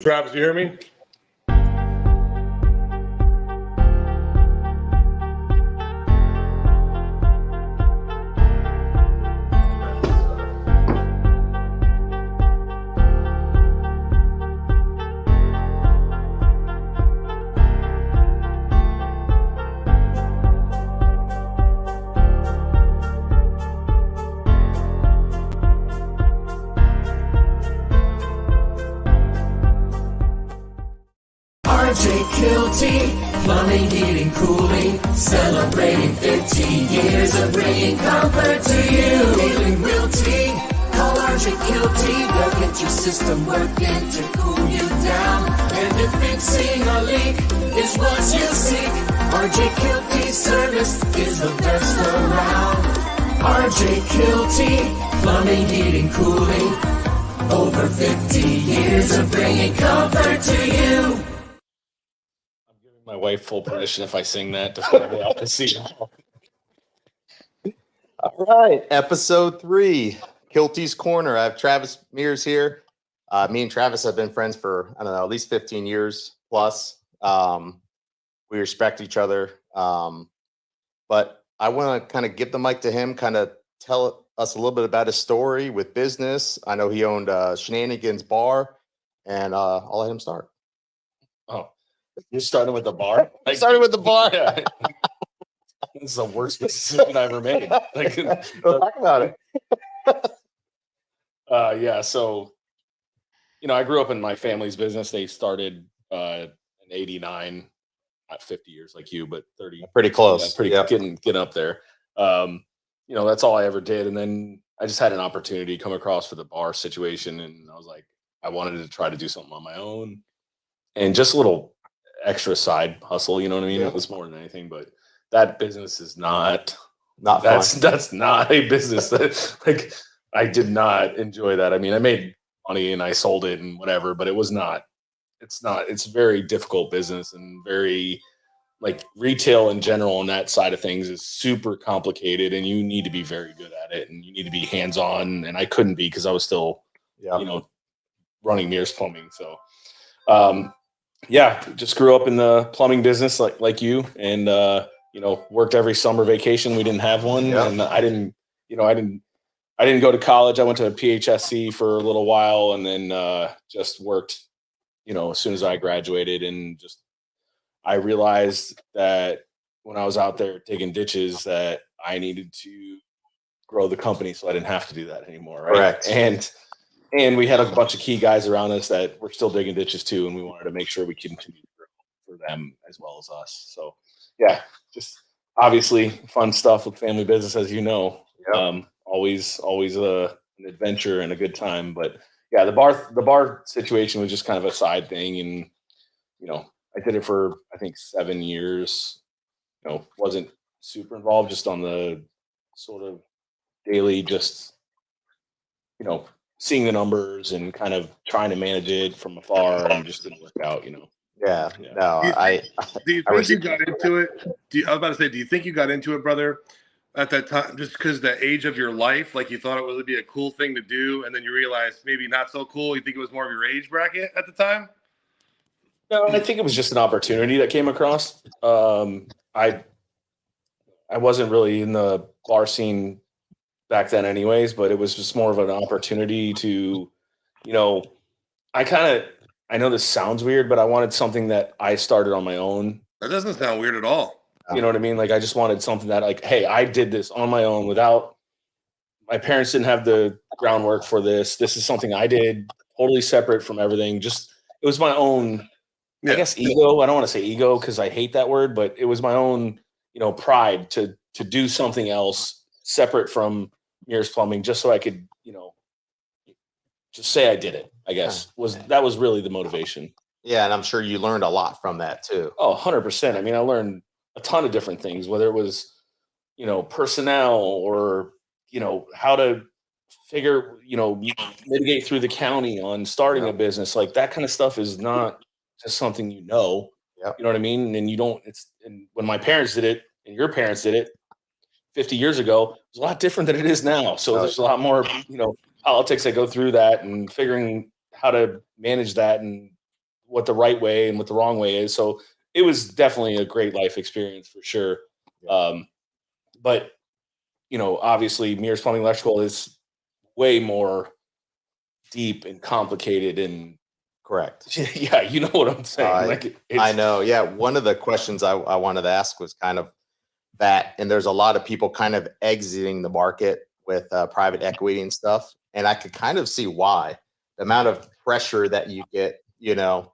Travis, you hear me? Kielty, plumbing, heating, cooling, celebrating 15 years of bringing comfort to you. Feeling wilty, call RJ Kielty, they'll get your system working to cool you down. And if fixing a leak is what you seek, RJ Kielty service is the best around. RJ Kielty, plumbing, heating, cooling, over 50 years of bringing comfort to you. My wife full permission if I sing that to somebody else to see. All right, episode 3, Kielty's Corner. I have Travis Meares here. Me and Travis have been friends for, I don't know, at least 15 years plus. We respect each other. But I want to kind of give the mic to him, kind of tell us a little bit about his story with business. I know he owned Shenanigans Bar, and I'll let him start. Oh. You're starting with the bar? I started with the bar. Yeah. This is the worst decision I ever made. Talk about it. Yeah, so, I grew up in my family's business. They started in 89, not 50 years like you, but 30. Pretty close. Yeah, getting up there. That's all I ever did. And then I just had an opportunity to come across for the bar situation. And I was like, I wanted to try to do something on my own. And just a little extra side hustle, you know what I mean? Yeah. It was more than anything, but that business is not fun. That's not a business that I did not enjoy that. I mean, I made money and I sold it and whatever, but it's a very difficult business, and very retail in general, and that side of things is super complicated, and you need to be very good at it, and you need to be hands-on, and I couldn't be because I was still running Meares Plumbing. So just grew up in the plumbing business like you, and worked every summer vacation. We didn't have one, and I didn't go to college. I went to a PHSC for a little while, and then just worked as soon as I graduated. And just I realized that when I was out there digging ditches that I needed to grow the company so I didn't have to do that anymore, right? Correct. And we had a bunch of key guys around us that were still digging ditches too, and we wanted to make sure we continue to grow for them as well as us. So, just obviously fun stuff with family business, as you know. Always an adventure and a good time. But the bar situation was just kind of a side thing, and I did it for I think 7 years. Wasn't super involved, just on the sort of daily, just seeing the numbers and kind of trying to manage it from afar, and just didn't work out, Yeah. No, Do you think you got into it? I was about to say, do you think you got into it, brother, at that time, just because the age of your life, like you thought it would be a cool thing to do, and then you realized maybe not so cool? You think it was more of your age bracket at the time? No, I think it was just an opportunity that came across. I wasn't really in the bar scene back then anyways, but it was just more of an opportunity to, I know this sounds weird, but I wanted something that I started on my own. That doesn't sound weird at all. You know what I mean? I just wanted something that hey, I did this on my own without, my parents didn't have the groundwork for this. This is something I did totally separate from everything. It was my own, I guess, ego. I don't want to say ego because I hate that word, but it was my own, pride to do something else separate from Meares Plumbing, just so I could, just say I did it, I guess. That was really the motivation. Yeah, and I'm sure you learned a lot from that too. Oh, 100%. I mean, I learned a ton of different things, whether it was, personnel or, how to figure, mitigate through the county on starting a business. That kind of stuff is not just something you know. Yep. You know what I mean? And and when my parents did it and your parents did it 50 years ago, it's a lot different than it is now. So there's a lot more, politics that go through that, and figuring how to manage that and what the right way and what the wrong way is. So it was definitely a great life experience for sure. But obviously Meares Plumbing Electrical is way more deep and complicated and Correct. yeah, you know what I'm saying. I know. Yeah. One of the questions I wanted to ask was kind of that, and there's a lot of people kind of exiting the market with private equity and stuff. And I could kind of see why. The amount of pressure that you get,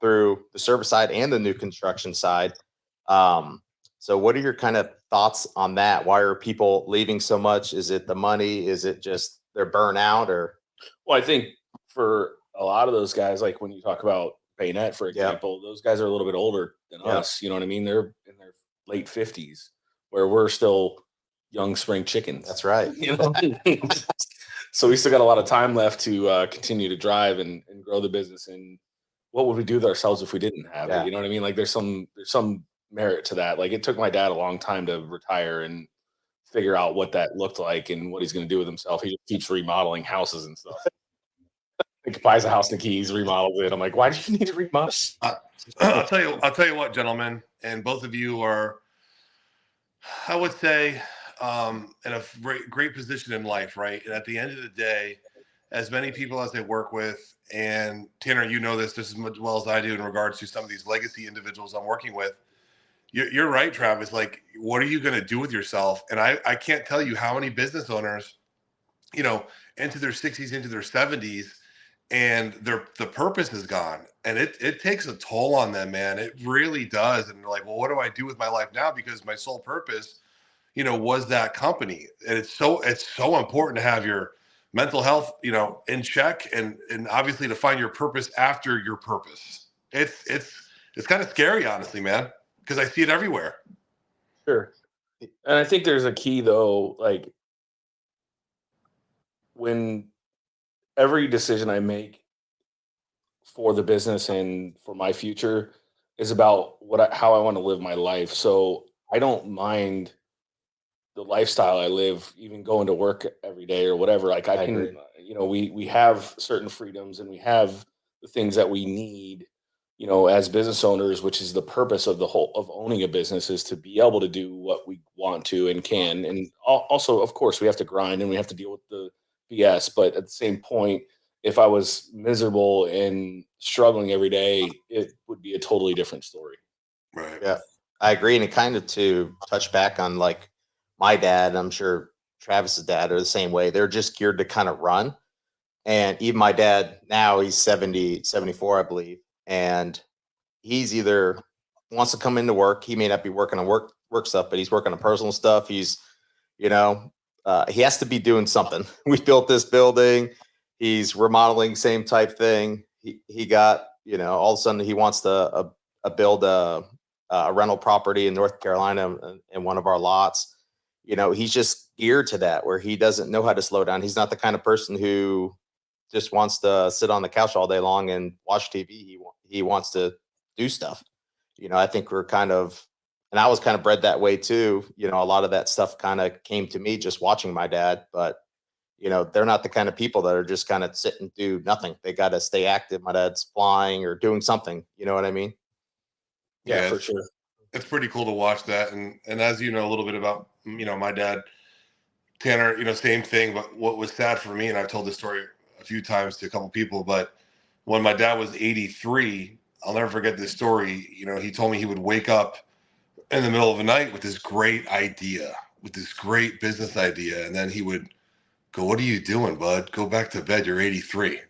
through the service side and the new construction side. So what are your kind of thoughts on that? Why are people leaving so much? Is it the money? Is it just they're burnout or? Well, I think for a lot of those guys, like when you talk about Bayonet, for example, those guys are a little bit older than us. You know what I mean? They're in their late 50s, where we're still young spring chickens. That's right. So we still got a lot of time left to continue to drive and grow the business. And what would we do with ourselves if we didn't have it? You know what I mean? Like there's some merit to that. Like it took my dad a long time to retire and figure out what that looked like and what he's going to do with himself. He just keeps remodeling houses and stuff. He buys a house in the Keys, remodels it. I'm like, why do you need to remodel? I'll tell you what, gentlemen, and both of you are, I would say, in a great position in life, right? And at the end of the day, as many people as they work with, and Tanner, you know this just as much well as I do in regards to some of these legacy individuals I'm working with. You're right, Travis. Like, what are you going to do with yourself? And I can't tell you how many business owners, into their 60s, into their 70s, and the purpose is gone. And it takes a toll on them, man. It really does. And they're like, well, what do I do with my life now? Because my sole purpose, was that company. And it's so important to have your mental health, in check and obviously to find your purpose after your purpose. It's kind of scary, honestly, man, because I see it everywhere. Sure. And I think there's a key though, like when every decision I make for the business and for my future is about how I want to live my life. So I don't mind the lifestyle I live, even going to work every day or whatever. Like I can, agree. We have certain freedoms and we have the things that we need, as business owners, which is the purpose of of owning a business, is to be able to do what we want to and can. And also, of course, we have to grind and we have to deal with the BS. But at the same point, if I was miserable and struggling every day, it would be a totally different story. Right. Yeah, I agree. And it kind of to touch back on like my dad, I'm sure Travis's dad are the same way. They're just geared to kind of run. And even my dad now, he's 70, 74, I believe. And he's either wants to come into work. He may not be working on work stuff, but he's working on personal stuff. He's, he has to be doing something. We built this building. He's remodeling, same type thing. He got, all of a sudden he wants to build a rental property in North Carolina in one of our lots. He's just geared to that, where he doesn't know how to slow down. He's not the kind of person who just wants to sit on the couch all day long and watch TV. He wants to do stuff. I think we're kind of, and I was kind of bred that way too. A lot of that stuff kind of came to me just watching my dad, but they're not the kind of people that are just kind of sit and do nothing. They got to stay active. My dad's flying or doing something. You know what I mean? Yeah, for sure. It's pretty cool to watch that. And as you know a little bit about, my dad, Tanner, same thing. But what was sad for me, and I've told this story a few times to a couple people, but when my dad was 83, I'll never forget this story. He told me he would wake up in the middle of the night with this great idea, with this great business idea. And then he would go, "What are you doing, bud? Go back to bed. You're 83.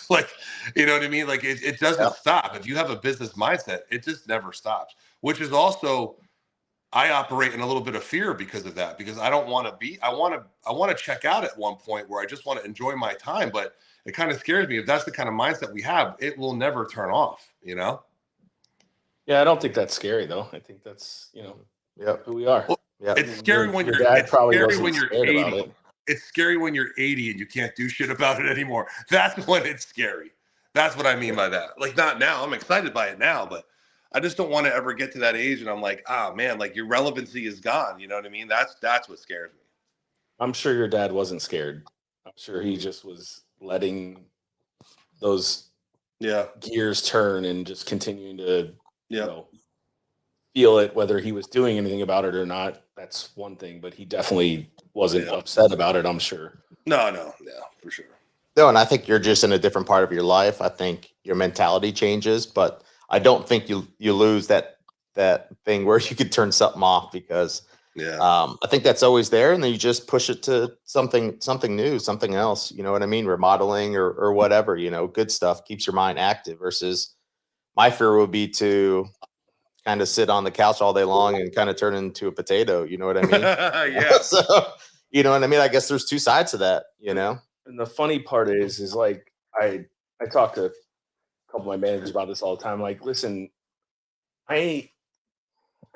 Like, you know what I mean? Like it doesn't stop. If you have a business mindset, it just never stops, which is also, I operate in a little bit of fear because of that, because I don't want to I want to check out at one point where I just want to enjoy my time. But it kind of scares me. If that's the kind of mindset we have, it will never turn off, Yeah, I don't think that's scary though. I think that's, who we are. Well, it's scary when you're 80. It's scary when you're 80 and you can't do shit about it anymore. That's when it's scary. That's what I mean by that. Like, not now. I'm excited by it now, but I just don't want to ever get to that age and I'm like, man, like your relevancy is gone. You know what I mean? That's what scares me. I'm sure your dad wasn't scared. I'm sure he just was letting those gears turn and just continuing to, Yeah. feel it, whether he was doing anything about it or not. That's one thing, but he definitely wasn't upset about it, I'm sure. No, for sure. No, and I think you're just in a different part of your life. I think your mentality changes, but I don't think you lose that thing where you could turn something off, because I think that's always there, and then you just push it to something new, something else. You know what I mean? Remodeling or whatever. Good stuff keeps your mind active. Versus my fear would be to kind of sit on the couch all day long and kind of turn into a potato. You know what I mean? Yeah. So, you know what I mean? I guess there's two sides to that. And the funny part is like I talk to a couple of my managers about this all the time. Like, listen, I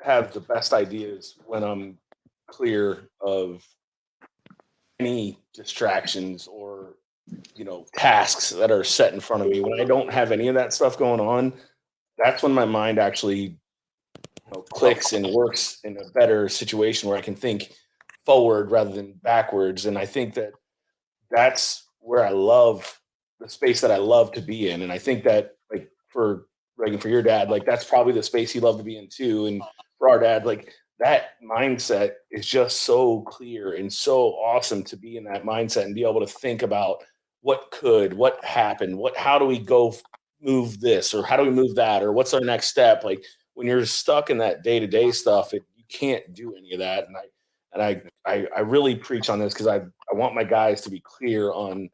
have the best ideas when I'm clear of any distractions or tasks that are set in front of me. When I don't have any of that stuff going on, that's when my mind actually clicks and works in a better situation where I can think forward rather than backwards. And I think that that's where I love the space that I love to be in. And I think that, like, for Reagan, for your dad, like, that's probably the space he loved to be in too. And for our dad, like, that mindset is just so clear and so awesome to be in that mindset and be able to think about what happened, how do we go move this, or how do we move that, or what's our next step? Like, when you're stuck in that day-to-day stuff, you can't do any of that. And I really preach on this because I want my guys to be clear on,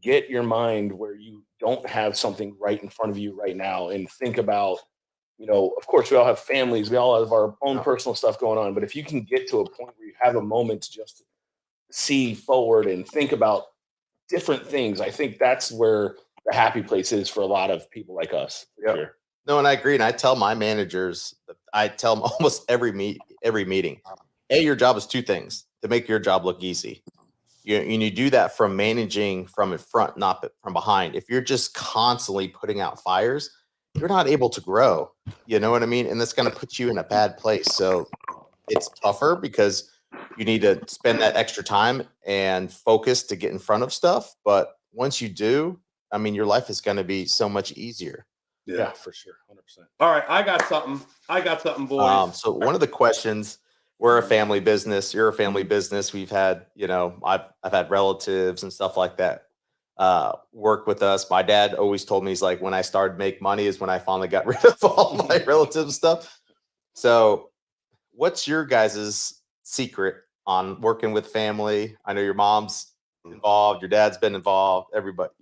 get your mind where you don't have something right in front of you right now, and think about, of course we all have families, we all have our own personal stuff going on, but if you can get to a point where you have a moment to just see forward and think about different things, I think that's where the happy place is for a lot of people like us. Yeah. Sure. No, and I agree. And I tell my managers, I tell them almost every meeting, your job is two things: to make your job look easy. You do that from managing from in front, not from behind. If you're just constantly putting out fires, you're not able to grow. You know what I mean? And that's going to put you in a bad place. So it's tougher because you need to spend that extra time and focus to get in front of stuff. But once you do, I mean, your life is going to be so much easier. Yeah, for sure. 100%. All right. I got something, boys. So one of the questions, we're a family business. You're a family business. We've had, I've had relatives and stuff like that work with us. My dad always told me, he's like, when I started to make money is when I finally got rid of all my relatives and stuff. So what's your guys' secret on working with family? I know your mom's involved, your dad's been involved, everybody,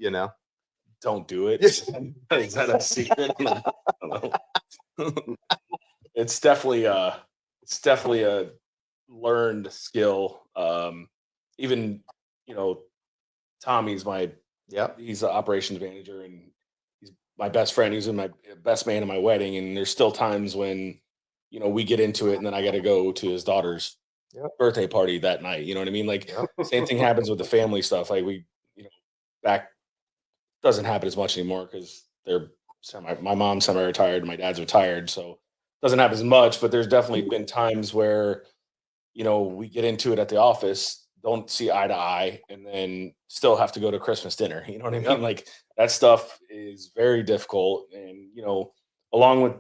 Don't do it. Is that a secret? I don't know. It's definitely a learned skill. Even, Tommy's he's the operations manager, and he's my best friend. He's my best man at my wedding. And there's still times when, we get into it, and then I got to go to his daughter's birthday party that night. You know what I mean? Like, same thing happens with the family stuff. Like, we, back, doesn't happen as much anymore because my mom's semi-retired, my dad's retired, so it doesn't happen as much. But there's definitely been times where, we get into it at the office, don't see eye to eye, and then still have to go to Christmas dinner. You know what I mean? Like, that stuff is very difficult. And, along with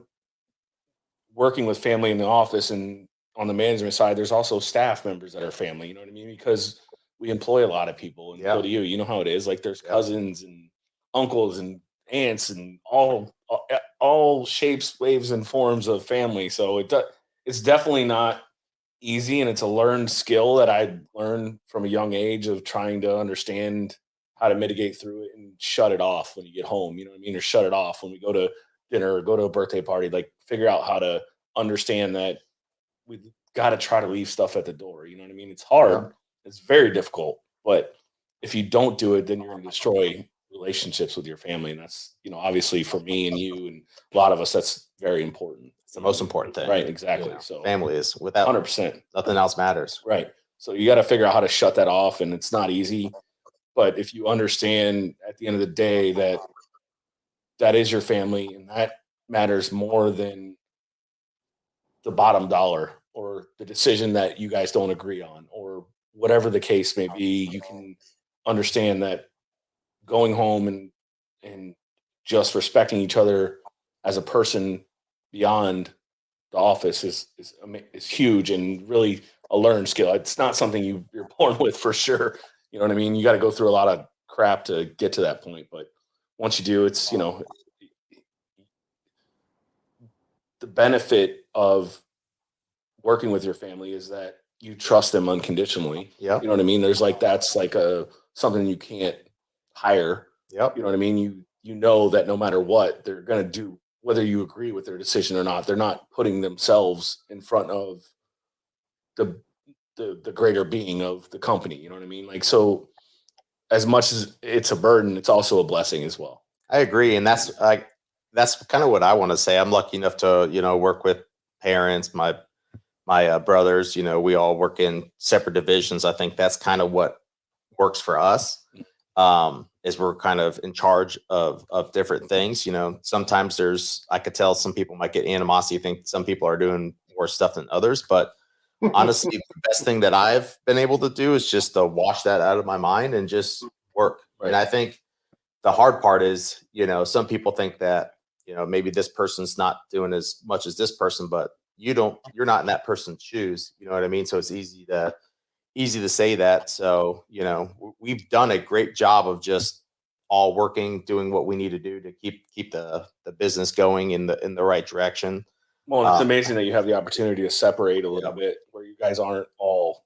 working with family in the office and on the management side, there's also staff members that are family. You know what I mean? Because we employ a lot of people, and so do you. You know how it is. Like, there's cousins and uncles and aunts and all shapes, waves, and forms of family. So it's definitely not easy, and it's a learned skill that I learned from a young age of trying to understand how to mitigate through it and shut it off when you get home. You know what I mean? Or shut it off when we go to dinner or go to a birthday party. Like, figure out how to understand that we've got to try to leave stuff at the door. You know what I mean? It's hard. It's very difficult, but if you don't do it, then you're going to destroy relationships with your family. And that's, obviously for me and you and a lot of us, that's very important. It's the most important thing. Right. Exactly. So family is, without 100%. Nothing else matters. Right. So you got to figure out how to shut that off, and it's not easy. But if you understand at the end of the day that that is your family, and that matters more than the bottom dollar or the decision that you guys don't agree on, or whatever the case may be, you can understand that going home and just respecting each other as a person beyond the office is huge and really a learned skill. It's not something you're born with for sure. You know what I mean? You got to go through a lot of crap to get to that point. But once you do, it's, you know, the benefit of working with your family is that you trust them unconditionally. Yep. You know what I mean? There's like, that's like something you can't hire. Yep. You know what I mean? You know that no matter what, they're going to do, whether you agree with their decision or not, they're not putting themselves in front of the greater being of the company. You know what I mean? Like, so as much as it's a burden, it's also a blessing as well. I agree. And that's kind of what I want to say. I'm lucky enough to, you know, work with parents, my brothers, you know, we all work in separate divisions. I think that's kind of what works for us. Is we're kind of in charge of different things. You know, sometimes I could tell some people might get animosity, think some people are doing more stuff than others, but honestly, the best thing that I've been able to do is just to wash that out of my mind and just work. Right. And I think the hard part is, you know, some people think that, you know, maybe this person's not doing as much as this person, but you're not in that person's shoes. You know what I mean? So it's easy to say that. So, you know, we've done a great job of just all working, doing what we need to do to keep the business going in the right direction. Well, it's amazing that you have the opportunity to separate a little bit where you guys aren't all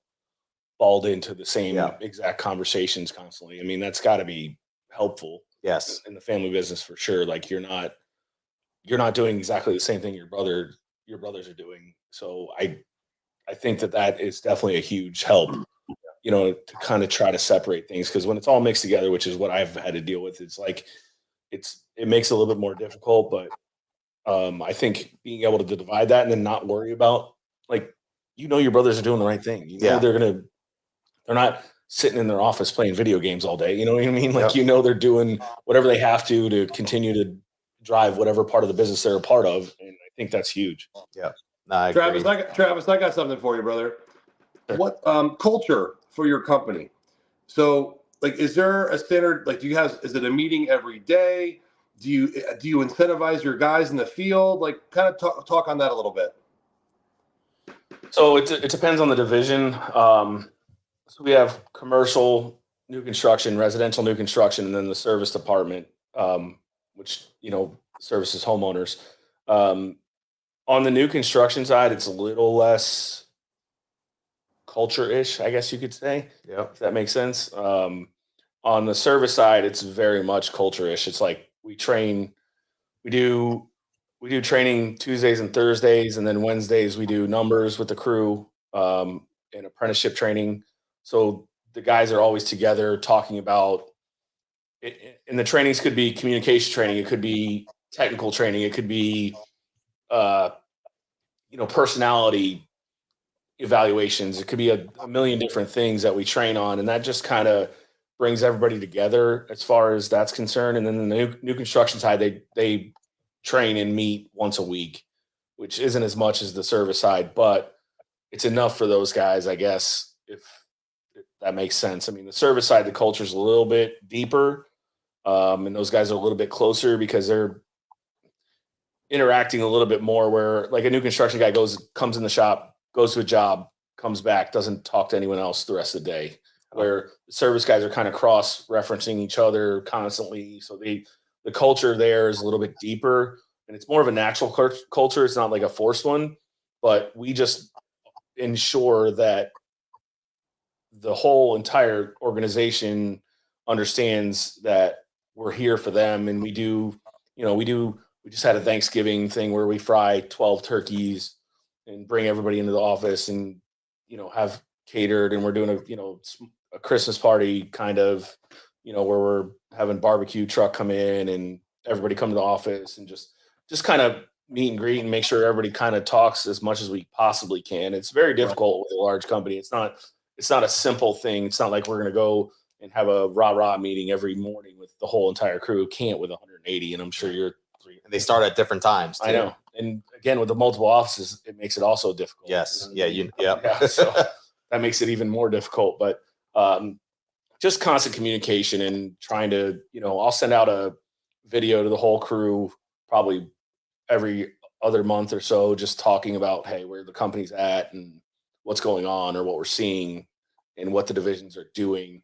balled into the same exact conversations constantly. I mean, that's got to be helpful. Yes. In the family business for sure. Like you're not doing exactly the same thing your brothers are doing. So I think that is definitely a huge help, you know, to kind of try to separate things. Cause when it's all mixed together, which is what I've had to deal with, it's like, it makes it a little bit more difficult, but I think being able to divide that and then not worry about, like, you know, your brothers are doing the right thing. You know, they're not sitting in their office playing video games all day. You know what I mean? Like, you know, they're doing whatever they have to continue to drive whatever part of the business they're a part of. And I think that's huge. Yeah. No, Travis, I got something for you, brother. Sure. What culture for your company? So, like, is there a standard? Like, is it a meeting every day? Do you incentivize your guys in the field? Like, kind of talk on that a little bit. So it depends on the division. So we have commercial new construction, residential new construction, and then the service department, which, you know, services homeowners. On the new construction side, it's a little less culture-ish, I guess you could say. Yeah. If that makes sense. On the service side, it's very much culture-ish. It's like we do training Tuesdays and Thursdays, and then Wednesdays we do numbers with the crew, and apprenticeship training. So the guys are always together talking about it, and the trainings could be communication training, it could be technical training, it could be you know, personality evaluations, it could be a million different things that we train on, and that just kind of brings everybody together as far as that's concerned. And then the new construction side, they train and meet once a week, which isn't as much as the service side, but it's enough for those guys, I guess, if that makes sense. I mean, the service side, the culture is a little bit deeper, and those guys are a little bit closer because they're interacting a little bit more, where like a new construction guy comes in the shop, goes to a job, comes back, doesn't talk to anyone else the rest of the day, where the service guys are kind of cross-referencing each other constantly. So the culture there is a little bit deeper, and it's more of a natural culture. It's not like a forced one, but we just ensure that the whole entire organization understands that we're here for them. And we just had a Thanksgiving thing where we fry 12 turkeys and bring everybody into the office and, you know, have catered, and we're doing a Christmas party kind of, you know, where we're having barbecue truck come in and everybody come to the office and just kind of meet and greet and make sure everybody kind of talks as much as we possibly can. It's very difficult with a large company. It's not a simple thing. It's not like we're going to go and have a rah-rah meeting every morning with the whole entire crew. Can't with 180. And I'm sure they start at different times too. I know. And again, with the multiple offices, it makes it also difficult. Yes. Yeah. So that makes it even more difficult, but just constant communication and trying to, you know, I'll send out a video to the whole crew probably every other month or so, just talking about, hey, where the company's at and what's going on or what we're seeing and what the divisions are doing,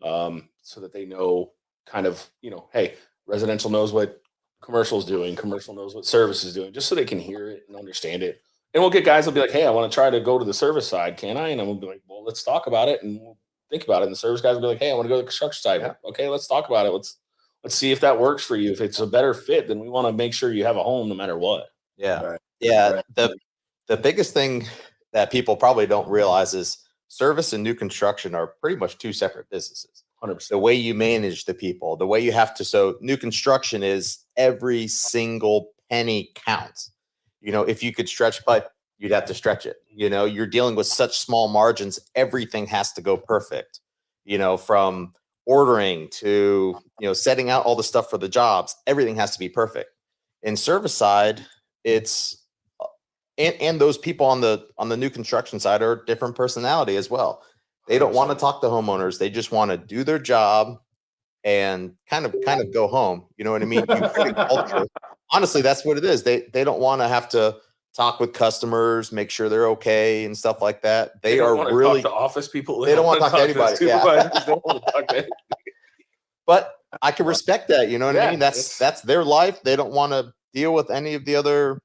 so that they know kind of, hey, residential knows what commercial is doing, commercial knows what service is doing, just so they can hear it and understand it. And we'll get guys will be like, hey, I want to try to go to the service side, can I? And I'm gonna be like, well, let's talk about it and we'll think about it. And the service guys will be like, hey, I want to go to the construction side. Yeah. Okay, let's talk about it. Let's see if that works for you. If it's a better fit, then we want to make sure you have a home no matter what. Yeah. Right. Yeah. Right. The biggest thing that people probably don't realize is service and new construction are pretty much two separate businesses. 100%. The way you manage the people, the way you have to. So new construction is every single penny counts. If you could stretch pipe, you'd have to stretch it. You're dealing with such small margins. Everything has to go perfect, from ordering to, setting out all the stuff for the jobs. Everything has to be perfect. In service side, it's, and those people on the new construction side are different personality as well. They don't want to talk to homeowners. They just want to do their job and kind of go home. You know what I mean? You create a culture. Honestly, that's what it is. They don't want to have to talk with customers, make sure they're okay and stuff like that. They are really talk to office people. They don't want to talk to anybody. Yeah. They don't want to talk to anybody. But I can respect that. You know what I Yeah, mean? That's their life. They don't want to deal with any of the other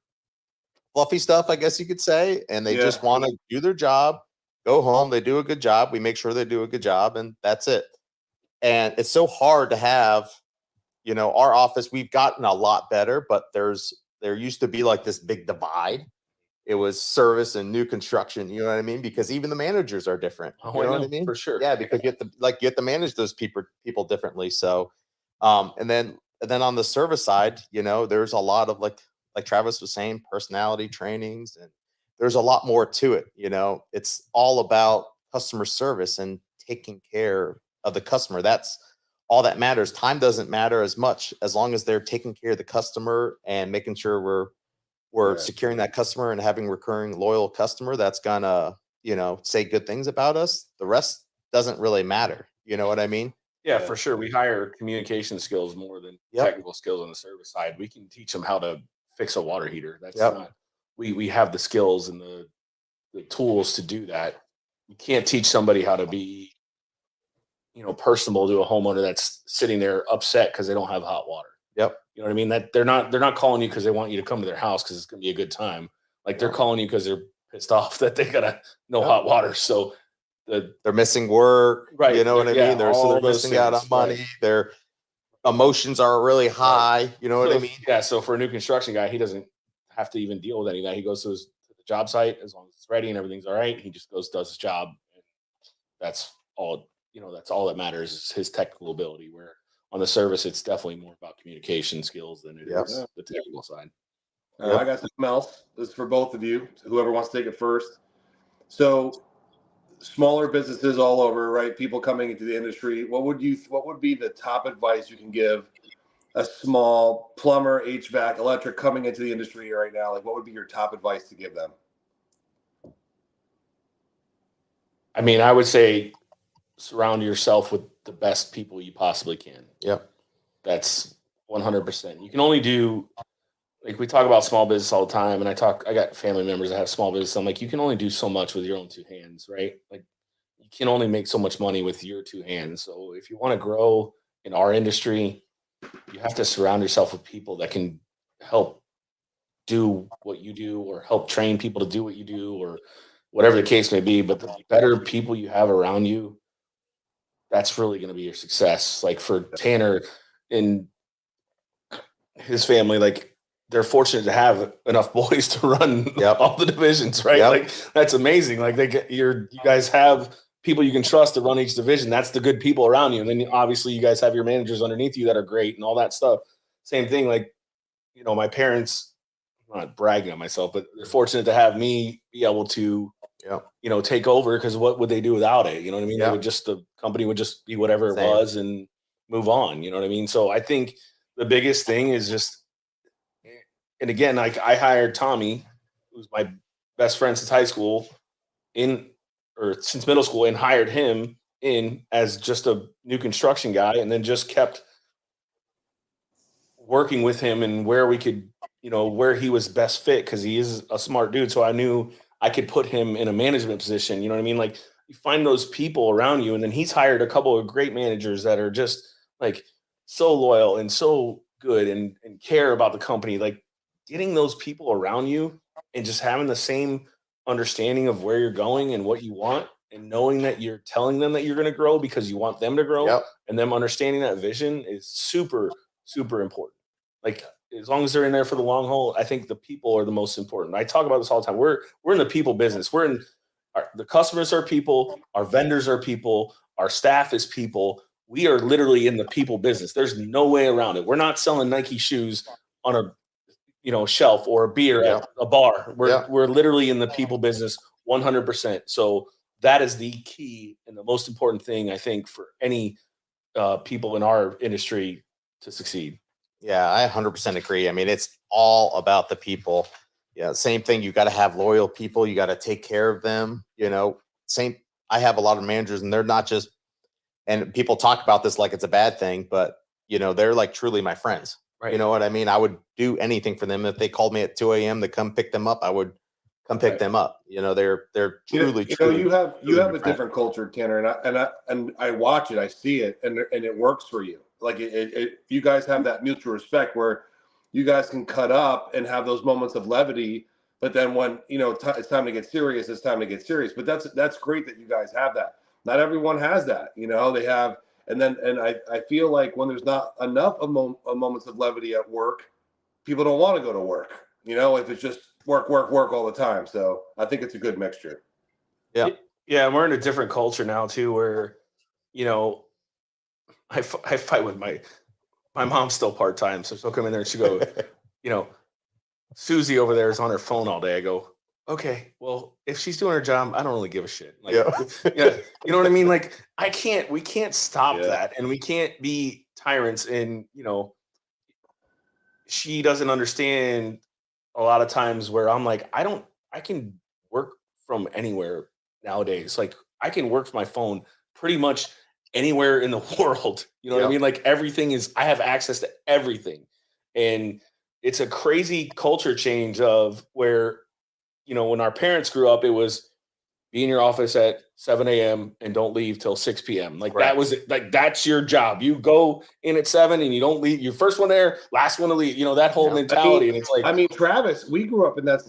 fluffy stuff, I guess you could say. And they just want to do their job, go home. They do a good job. We make sure they do a good job, and that's it. And it's so hard to have, our office, we've gotten a lot better, but there used to be like this big divide. It was service and new construction, you know what I mean? Because even the managers are different. Oh, you know what I mean? For sure. Yeah, because you have to manage those people differently. So and then on the service side, there's a lot of like Travis was saying, personality trainings, and there's a lot more to it. It's all about customer service and taking care of the customer. That's all that matters. Time doesn't matter as much as long as they're taking care of the customer and making sure we're securing that customer and having recurring loyal customer that's gonna, say good things about us. The rest doesn't really matter. You know what I mean? Yeah, for sure. We hire communication skills more than technical skills on the service side. We can teach them how to fix a water heater. That's not, we have the skills and the tools to do that. You can't teach somebody how to be, personable to a homeowner that's sitting there upset because they don't have hot water. Yep. You know what I mean? That they're not calling you because they want you to come to their house because it's going to be a good time. Like they're calling you because they're pissed off that they gotta no hot water. So they're missing work, right? You know what I mean? They're missing out on money. Right. Their emotions are really high. You know what I mean? Yeah. So for a new construction guy, he doesn't have to even deal with any of that. He goes to the job site as long as it's ready and everything's all right. He just goes, does his job. And that's all. That's all that matters is his technical ability. Where on the service, it's definitely more about communication skills than it is the technical side. I got something else. This is for both of you. Whoever wants to take it first. So, smaller businesses all over, right? People coming into the industry. What would be the top advice you can give a small plumber, HVAC, electric coming into the industry right now? Like, what would be your top advice to give them? I mean, I would say surround yourself with the best people you possibly can. Yep. That's 100%. You can only do, like we talk about small business all the time. And I got family members that have small business. I'm like, you can only do so much with your own two hands, right? Like you can only make so much money with your two hands. So if you want to grow in our industry, you have to surround yourself with people that can help do what you do or help train people to do what you do or whatever the case may be. But the better people you have around you, that's really going to be your success. Like for Tanner and his family, like they're fortunate to have enough boys to run all the divisions, right? Like that's amazing. Like you guys have people you can trust to run each division. That's the good people around you. And then obviously you guys have your managers underneath you that are great and all that stuff. Same thing. Like, my parents, I'm not bragging on myself, but they're fortunate to have me be able to, take over, because what would they do without it? You know what I mean? The company would just be whatever it was and move on. You know what I mean? So I think the biggest thing is just, and again, like I hired Tommy, who's my best friend since high school since middle school, and hired him in as just a new construction guy, and then just kept working with him and where we could, where he was best fit, because he is a smart dude. So I knew I could put him in a management position. You know what I mean? Like, you find those people around you, and then he's hired a couple of great managers that are just like so loyal and so good and care about the company. Like, getting those people around you and just having the same understanding of where you're going and what you want, and knowing that you're telling them that you're going to grow because you want them to grow, Yep. and them understanding that vision is super, super important. Like, as long as they're in there for the long haul, I think the people are the most important. I talk about this all the time. We're in the people business. The customers are people, our vendors are people, our staff is people. We are literally in the people business. There's no way around it. We're not selling Nike shoes on a shelf or a beer at a bar. We're literally in the people business 100%. So that is the key and the most important thing, I think, for any people in our industry to succeed. Yeah, I 100% agree. I mean, it's all about the people. Yeah, same thing. You got to have loyal people. You got to take care of them. Same. I have a lot of managers, and they're not just. And people talk about this like it's a bad thing, but they're like truly my friends. Right. You know what I mean? I would do anything for them. If they called me at 2 a.m. to come pick them up, I would come pick them up. They're truly. You have a different culture, Tanner, and I watch it, I see it, and it works for you. Like you guys have that mutual respect where you guys can cut up and have those moments of levity, but then when it's time to get serious, it's time to get serious. But that's great that you guys have that. Not everyone has that. They have, and I feel like when there's not enough of moments of levity at work, people don't want to go to work. If it's just work all the time. So I think it's a good mixture. Yeah. Yeah. And we're in a different culture now too, where, I fight with my mom's still part-time. So she'll come in there and she'll go, Susie over there is on her phone all day. I go, okay, well, if she's doing her job, I don't really give a shit. Like, yeah, you know what I mean? Like, we can't stop that. And we can't be tyrants. And, she doesn't understand a lot of times where I'm like, I can work from anywhere nowadays. Like, I can work from my phone pretty much anywhere in the world. You know what I mean? Like, I have access to everything. And it's a crazy culture change of where, when our parents grew up, it was be in your office at 7 a.m. and don't leave till 6 p.m. Like, that was it. Like, that's your job. You go in at 7 and you don't leave. You're first one there, last one to leave, that whole mentality. And it's like, Travis, we grew up in that.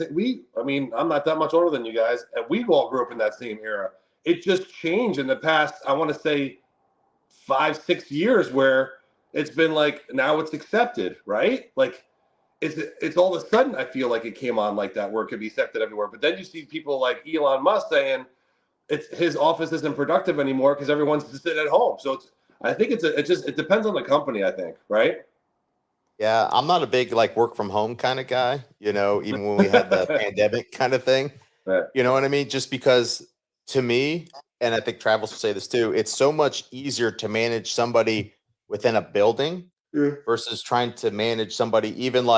I'm not that much older than you guys, and we all grew up in that same era. It just changed in the past, I want to say 5-6 years, where it's been like, now it's accepted, right? Like, it's all of a sudden, I feel like it came on like that, where it could be accepted everywhere. But then you see people like Elon Musk saying his office isn't productive anymore because everyone's sitting at home. So I think it depends on the company, I think, right? Yeah, I'm not a big work from home kind of guy, even when we had the pandemic kind of thing. Right. You know what I mean? Just because, to me, and I think Travis will say this too, it's so much easier to manage somebody within a building versus trying to manage somebody. Even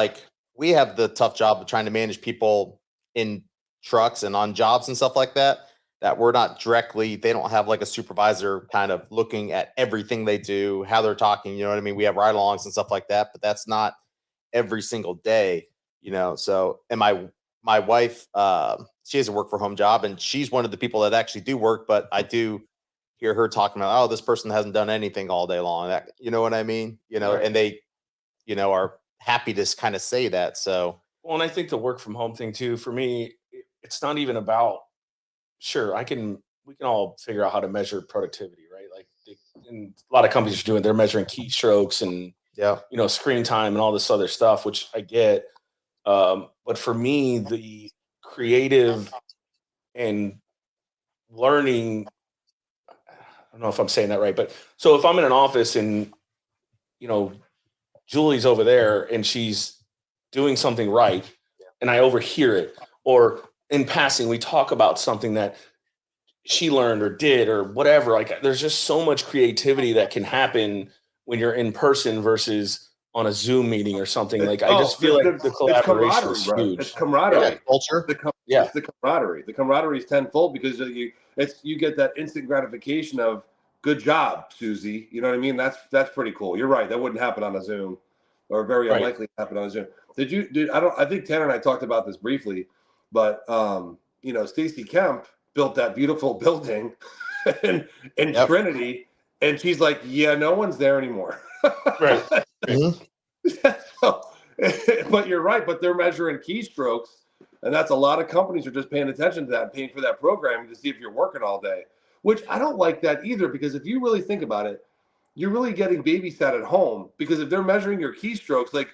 we have the tough job of trying to manage people in trucks and on jobs and stuff like that we're not directly, they don't have a supervisor kind of looking at everything they do, how they're talking, you know what I mean? We have ride-alongs and stuff like that, but that's not every single day, So, and my wife, she has a work from home job, and she's one of the people that actually do work, but I do hear her talking about, oh, this person hasn't done anything all day long. That, you know what I mean? And they, are happy to kind of say that. So, well, and I think the work from home thing too, for me, it's not even about, sure, we can all figure out how to measure productivity, right? Like, and a lot of companies are doing, they're measuring keystrokes and, screen time and all this other stuff, which I get. But for me, the creative and learning, I don't know if I'm saying that right, but so if I'm in an office and, Julie's over there and she's doing something right and I overhear it, or in passing, we talk about something that she learned or did or whatever. Like, there's just so much creativity that can happen when you're in person versus on a Zoom meeting or something. Like, I just feel like the collaboration is huge. It's camaraderie. Culture. It's the camaraderie. The camaraderie is tenfold because you get that instant gratification of, good job, Susie. You know what I mean? That's pretty cool. You're right. That wouldn't happen on a Zoom. or very Right. unlikely to happen on Zoom. I think Tanner and I talked about this briefly, but Stacy Kemp built that beautiful building in Yep. Trinity, and she's like, yeah, no one's there anymore. Right. Mhm. So, but you're right, but they're measuring keystrokes, and that's a lot of companies are just paying attention to that, paying for that programming to see if you're working all day, which I don't like that either, because if you really think about it, you're really getting babysat at home, because if they're measuring your keystrokes, like,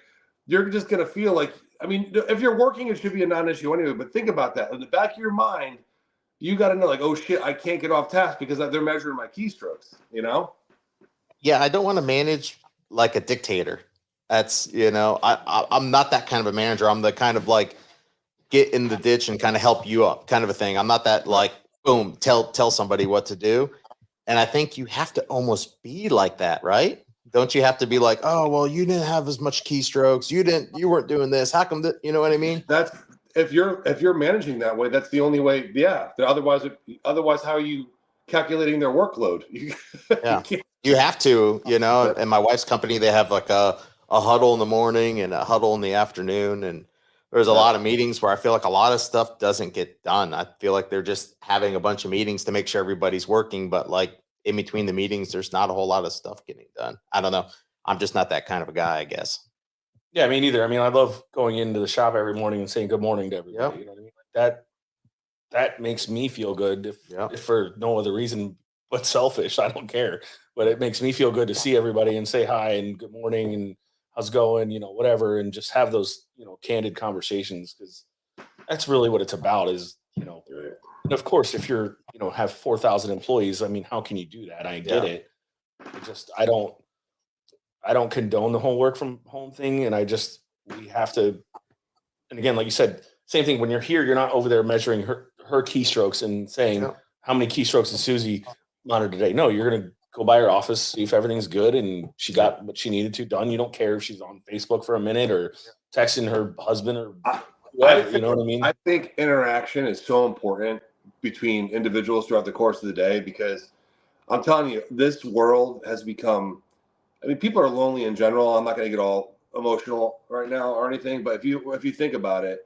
you're just going to feel like, I mean, if you're working, it should be a non-issue anyway, but think about that. In the back of your mind, you got to know, like, oh shit, I can't get off task because they're measuring my keystrokes, Yeah, I don't want to manage like a dictator. That's, I'm not that kind of a manager. I'm the kind of like get in the ditch and kind of help you up kind of a thing. I'm not that like, boom, tell somebody what to do. And I think you have to almost be like that, right? Don't you have to be like, oh, well, you didn't have as much keystrokes. You weren't doing this. How come that, you know what I mean? That's if you're managing that way, that's the only way. Yeah. Otherwise, how are you calculating their workload? Yeah. You have to, and my wife's company, they have like a huddle in the morning and a huddle in the afternoon. And there's a lot of meetings where I feel like a lot of stuff doesn't get done. I feel like they're just having a bunch of meetings to make sure everybody's working. But like in between the meetings, there's not a whole lot of stuff getting done. I don't know. I'm just not that kind of a guy, I guess. Yeah, me neither. I mean, I love going into the shop every morning and saying good morning to everybody. Yep. You know what I mean? Like that makes me feel good if for no other reason but selfish. I don't care. But it makes me feel good to see everybody and say hi and good morning and how's it going, whatever, and just have those, candid conversations, because that's really what it's about is, and of course, if you're, have 4,000 employees, I mean, how can you do that? I get it. I don't condone the whole work from home thing. And we have to, and again, like you said, same thing when you're here, you're not over there measuring her keystrokes and saying, how many keystrokes did Susie monitor today? No, you're going to go by her office, see if everything's good and she got what she needed to done. You don't care if she's on Facebook for a minute or texting her husband or whatever, you know what I mean? I think interaction is so important between individuals throughout the course of the day, because I'm telling you, this world has become, I mean, people are lonely in general. I'm not going to get all emotional right now or anything, but if you think about it,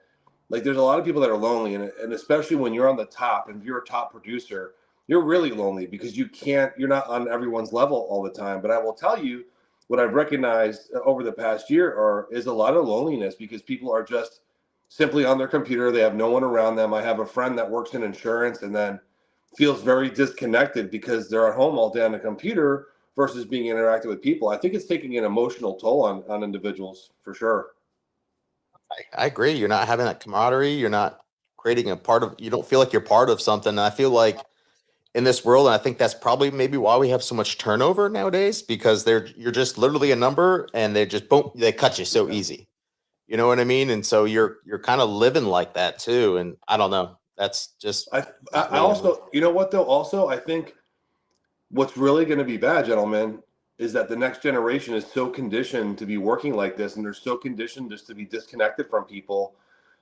like, there's a lot of people that are lonely, and especially when you're on the top and you're a top producer, you're really lonely because you're not on everyone's level all the time. But I will tell you, what I've recognized over the past year is a lot of loneliness, because people are just simply on their computer. They have no one around them. I have a friend that works in insurance and then feels very disconnected because they're at home all day on the computer versus being interactive with people. I think it's taking an emotional toll on individuals for sure. I agree. You're not having that camaraderie. You're not creating you don't feel like you're part of something. And I feel like in this world, and I think that's probably maybe why we have so much turnover nowadays, because you're just literally a number and they just boom, they cut you so easy. You know what I mean? And so you're kind of living like that too. And I don't know. That's just I also, you know what though? Also, I think what's really going to be bad, gentlemen, is that the next generation is so conditioned to be working like this, and they're so conditioned just to be disconnected from people.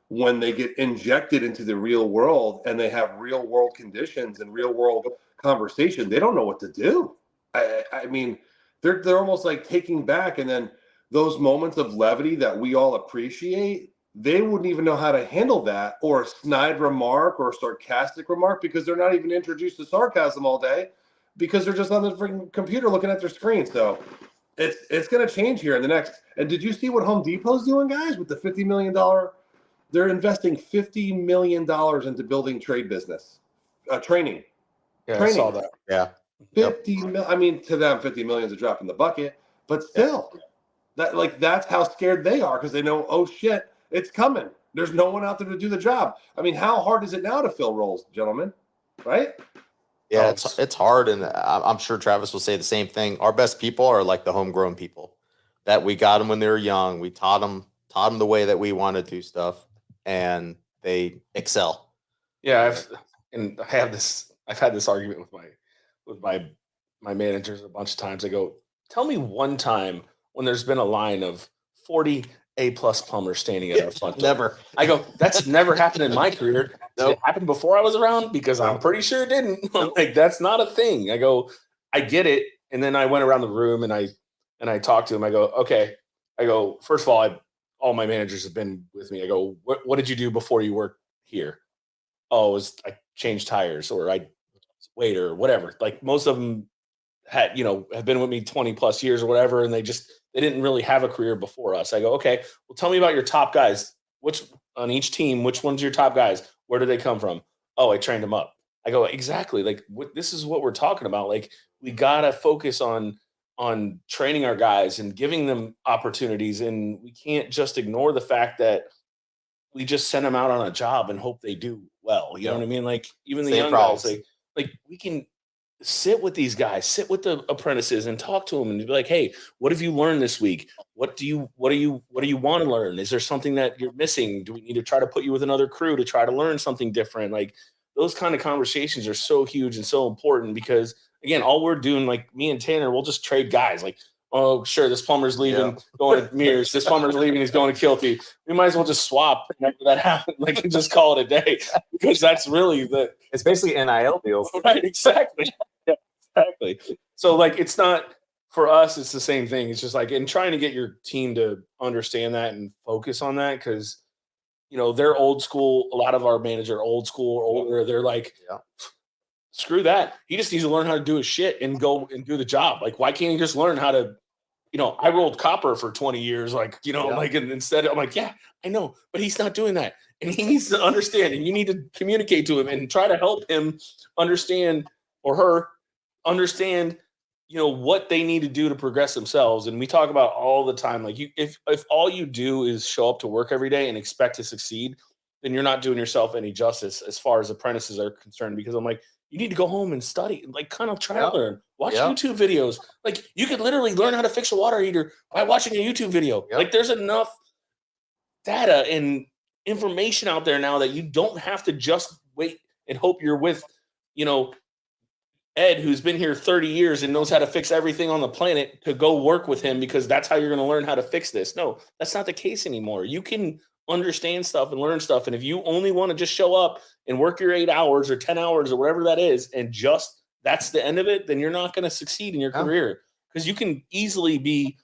When they get injected into the real world and they have real world conditions and real world conversation, they don't know what to do. I mean, they're almost like taking back, and then those moments of levity that we all appreciate, they wouldn't even know how to handle that, or a snide remark or a sarcastic remark, because they're not even introduced to sarcasm all day, because they're just on the freaking computer looking at their screen. So it's going to change here in the next. And did you see what Home Depot's doing, guys, with the $50 million? They're investing $50 million into building trade business, training. Yeah, I saw that. Yeah. 50 mil. I mean, to them, 50 million is a drop in the bucket, but still, that's how scared they are, because they know, oh shit, it's coming. There's no one out there to do the job. I mean, how hard is it now to fill roles, gentlemen? Right? Yeah, it's hard, and I'm sure Travis will say the same thing. Our best people are like the homegrown people that we got them when they were young. We taught them the way that we want to do stuff, and they excel. Yeah, I've had this argument with my managers a bunch of times. I go, tell me one time when there's been a line of 40 A-plus plumbers standing at our front door. Never. I go, that's never happened in my career. Nope. Did it happen before I was around? Because I'm pretty sure it didn't. I'm like, that's not a thing. I go, I get it. And then I went around the room and I talked to him. I go, okay, I go, first of all, all my managers have been with me. I go, what did you do before you worked here? Oh, I changed tires or I waiter or whatever. Like most of them have been with me 20 plus years or whatever. And they didn't really have a career before us. I go, okay, well, tell me about your top guys. Which on each team, which one's your top guys? Where do they come from? Oh, I trained them up. I go, exactly. Like this is what we're talking about. Like we got to focus on training our guys and giving them opportunities. And we can't just ignore the fact that we just send them out on a job and hope they do well. You know what I mean? Like even the Same young problems. guys, like we can sit with these guys, sit with the apprentices and talk to them and be like, hey, what have you learned this week? What do you want to learn? Is there something that you're missing? Do we need to try to put you with another crew to try to learn something different? Like those kind of conversations are so huge and so important because again, all we're doing, like me and Tanner, we'll just trade guys. Like, oh, sure, this plumber's leaving, going to Meares. This plumber's leaving, he's going to Kielty. We might as well just swap whenever that happens, like and just call it a day because that's really it's basically NIL deals. Right, exactly. Yeah, exactly. So like it's not for us, it's the same thing. It's just like in trying to get your team to understand that and focus on that because they're old school. A lot of our managers are old school or older. They're like, screw that. He just needs to learn how to do his shit and go and do the job. Like, why can't he just learn how to, I rolled copper for 20 years, like, and instead I'm like, yeah, I know, but he's not doing that. And he needs to understand, and you need to communicate to him and try to help him understand or her understand, what they need to do to progress themselves. And we talk about all the time, like if all you do is show up to work every day and expect to succeed, then you're not doing yourself any justice as far as apprentices are concerned, because I'm like, you need to go home and study, like kind of try to learn, watch YouTube videos. Like you could literally learn how to fix a water heater by watching a YouTube video. Like there's enough data and information out there now that you don't have to just wait and hope you're with, Ed, who's been here 30 years and knows how to fix everything on the planet, to go work with him because that's how you're going to learn how to fix this. No, that's not the case anymore. You can understand stuff and learn stuff. And if you only want to just show up and work your 8 hours or 10 hours or whatever that is, and just that's the end of it, then you're not going to succeed in your career. Because you can easily be,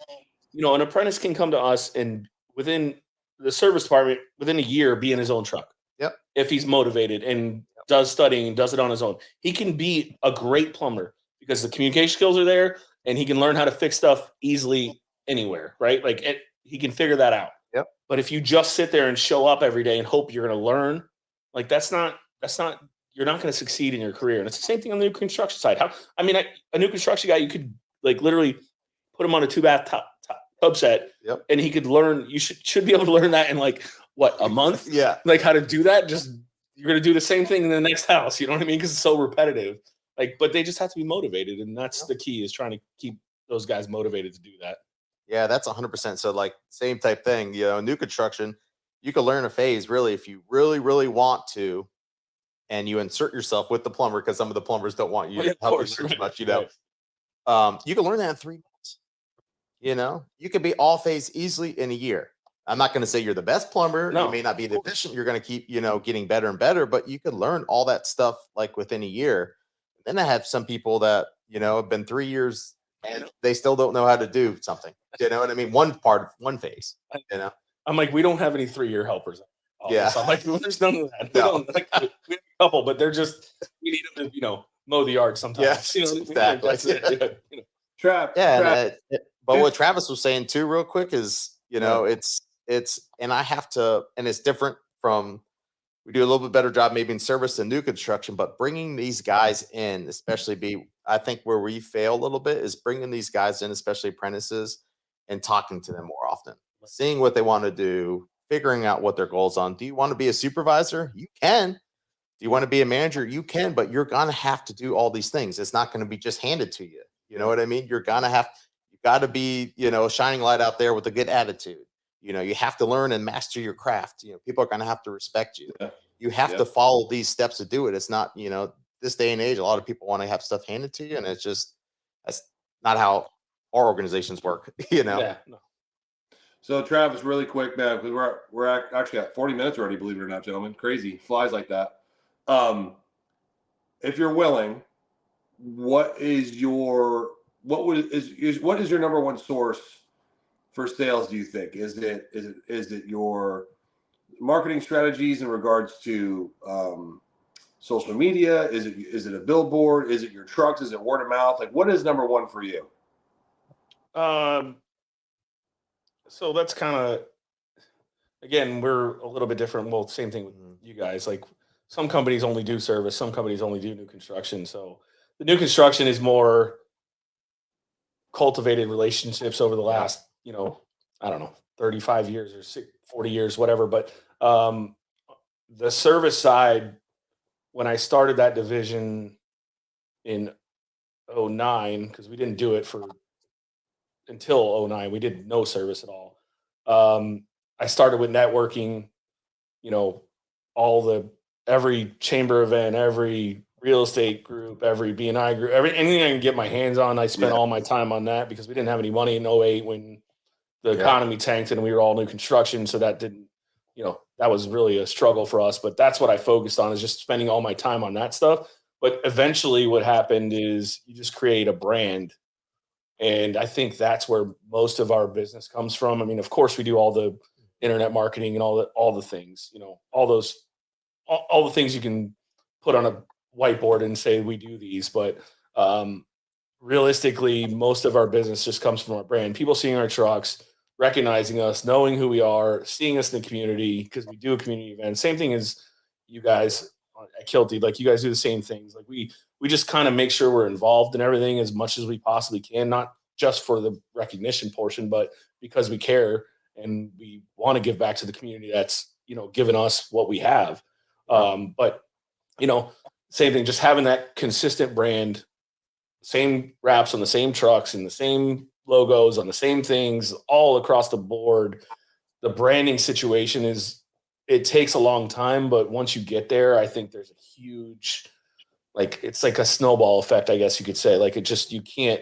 an apprentice can come to us and within the service department, within a year, be in his own truck. Yep. If he's motivated and does studying and does it on his own, he can be a great plumber because the communication skills are there and he can learn how to fix stuff easily anywhere, right? Like he can figure that out. Yep. But if you just sit there and show up every day and hope you're going to learn, like that's not, you're not going to succeed in your career. And it's the same thing on the new construction side. A new construction guy, you could like literally put him on a 2-bath tub set and he could learn, you should be able to learn that in like, what, a month? Yeah. Like how to do that. Just, you're going to do the same thing in the next house. You know what I mean? Because it's so repetitive. Like, but they just have to be motivated. And that's the key, is trying to keep those guys motivated to do that. Yeah, that's 100%. So like same type thing, new construction, you can learn a phase really if you really, really want to, and you insert yourself with the plumber because some of the plumbers don't want you to help you as much, Right. You can learn that in 3 months. You could be all phase easily in a year. I'm not going to say you're the best plumber. No, you may not be the efficient. You're going to keep, getting better and better, but you could learn all that stuff like within a year. Then I have some people that, have been 3 years and they still don't know how to do something. You know what I mean? One phase, I'm like, we don't have any 3-year helpers. Yeah. I'm like, there's none of that. No. We have a couple, but they're just, we need them to, mow the yard sometimes. Yeah, What I mean? exactly. That's it. Yeah. Trap. But what Travis was saying too, real quick, is, it's, and I have to, and it's different from, we do a little bit better job maybe in service than new construction, but bringing these guys in, especially I think where we fail a little bit is bringing these guys in, especially apprentices, and talking to them more often, seeing what they want to do, figuring out what their goals on. Do you want to be a supervisor? You can. Do you want to be a manager? You can, but you're going to have to do all these things. It's not going to be just handed to you. You know what I mean? You've got to be, a shining light out there with a good attitude. You have to learn and master your craft. People are going to have to respect you. Yeah. You have to follow these steps to do it. It's not, this day and age, a lot of people want to have stuff handed to you, and it's just, that's not how our organizations work, Yeah, no. So Travis, really quick, man, because we're actually at 40 minutes already, believe it or not, gentlemen. Crazy, flies like that. If you're willing, what is your number one source for sales do you think? Is it your marketing strategies in regards to social media? Is it a billboard? Is it your trucks? Is it word of mouth? Like, what is number one for you? So that's kind of, again, we're a little bit different. Well, same thing with you guys. Like, some companies only do service, some companies only do new construction. So the new construction is more cultivated relationships over the last, I don't know, 35 years or 40 years, whatever. But the service side, when I started that division in 09, because we didn't do it until 09, we did no service at all. I started with networking, every chamber event, every real estate group, every BNI group, anything I can get my hands on. I spent all my time on that because we didn't have any money in 08 when the economy tanked and we were all new construction. So that didn't, that was really a struggle for us, but that's what I focused on, is just spending all my time on that stuff. But eventually what happened is you just create a brand. And I think that's where most of our business comes from. I mean, of course we do all the internet marketing and all the things, all the things you can put on a whiteboard and say we do these, but realistically, most of our business just comes from our brand. People seeing our trucks, recognizing us, knowing who we are, seeing us in the community, because we do a community event. Same thing as you guys at Kielty. Like, you guys do the same things. Like, we just kind of make sure we're involved in everything as much as we possibly can, not just for the recognition portion, but because we care and we want to give back to the community that's, given us what we have. But, same thing, just having that consistent brand, same wraps on the same trucks and the same logos on the same things all across the board. The branding situation it takes a long time, but once you get there, I think there's a huge, it's like a snowball effect, I guess you could say. Like, it just, you can't.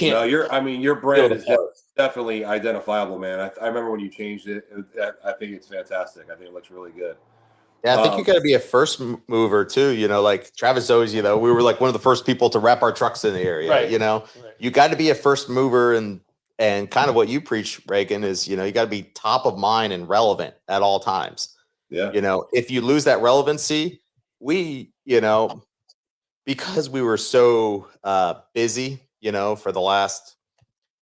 No, your brand is definitely identifiable, man. I remember when you changed it. I think it's fantastic. I think it looks really good. Yeah, I think you got to be a first mover too. Like Travis always, we were like one of the first people to wrap our trucks in the area. Right. You got to be a first mover, and kind of what you preach, Reagan, is you got to be top of mind and relevant at all times. Yeah. If you lose that relevancy, we, because we were so busy, for the last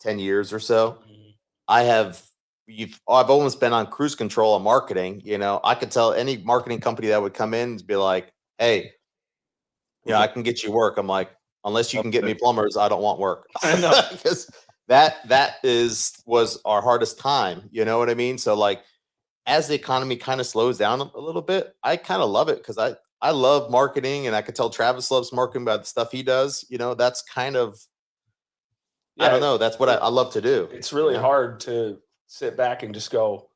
10 years or so, I've almost been on cruise control on marketing. I could tell any marketing company that would come in and be like, hey, I can get you work. I'm like, unless you can get me plumbers, I don't want work. I know. Because that was our hardest time. You know what I mean? So like, as the economy kind of slows down a little bit, I kind of love it because I love marketing, and I could tell Travis loves marketing about the stuff he does. That's kind of, I don't know. That's what I love to do. It's really hard to sit back and just go,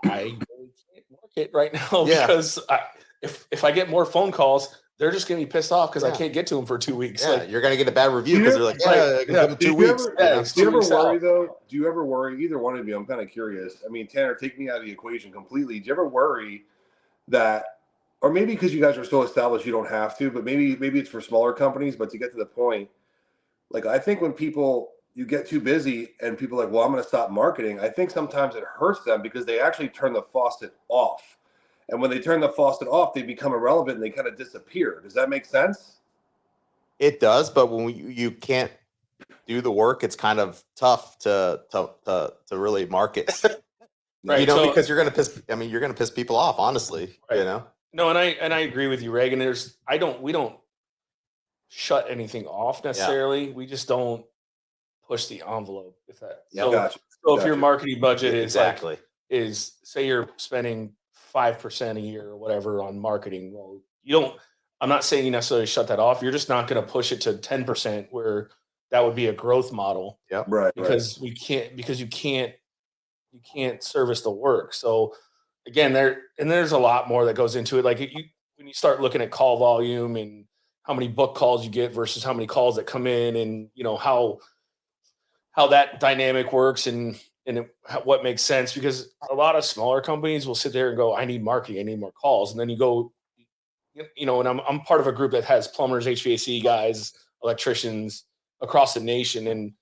I really can't market right now because if I get more phone calls, they're just going to be pissed off because I can't get to them for 2 weeks. Yeah, you're going to get a bad review because they're like, I can give them 2 weeks. Do you ever worry though? Do you ever worry? Either one of you, I'm kind of curious. I mean, Tanner, take me out of the equation completely. Do you ever worry that, or maybe because you guys are so established, you don't have to, but maybe it's for smaller companies, but to get to the point, like, I think when you get too busy and people are like, well, I'm going to stop marketing, I think sometimes it hurts them because they actually turn the faucet off. And when they turn the faucet off, they become irrelevant and they kind of disappear. Does that make sense? It does, but when you can't do the work, it's kind of tough to really market. Right. Because you're going to piss people off, honestly, right. No, and I agree with you, Reagan. We don't shut anything off necessarily. We just don't push the envelope. Gotcha. So if your marketing budget exactly is say you're spending 5% a year or whatever on marketing, well, I'm not saying you necessarily shut that off. You're just not going to push it to 10% where that would be a growth model. Yeah. Right. Because you can't service the work. So again, there's a lot more that goes into it. Like when you start looking at call volume and how many book calls you get versus how many calls that come in, and how that dynamic works and what makes sense, because a lot of smaller companies will sit there and go, I need marketing, I need more calls. And then you go, and I'm part of a group that has plumbers, HVAC guys, electricians across the nation. And,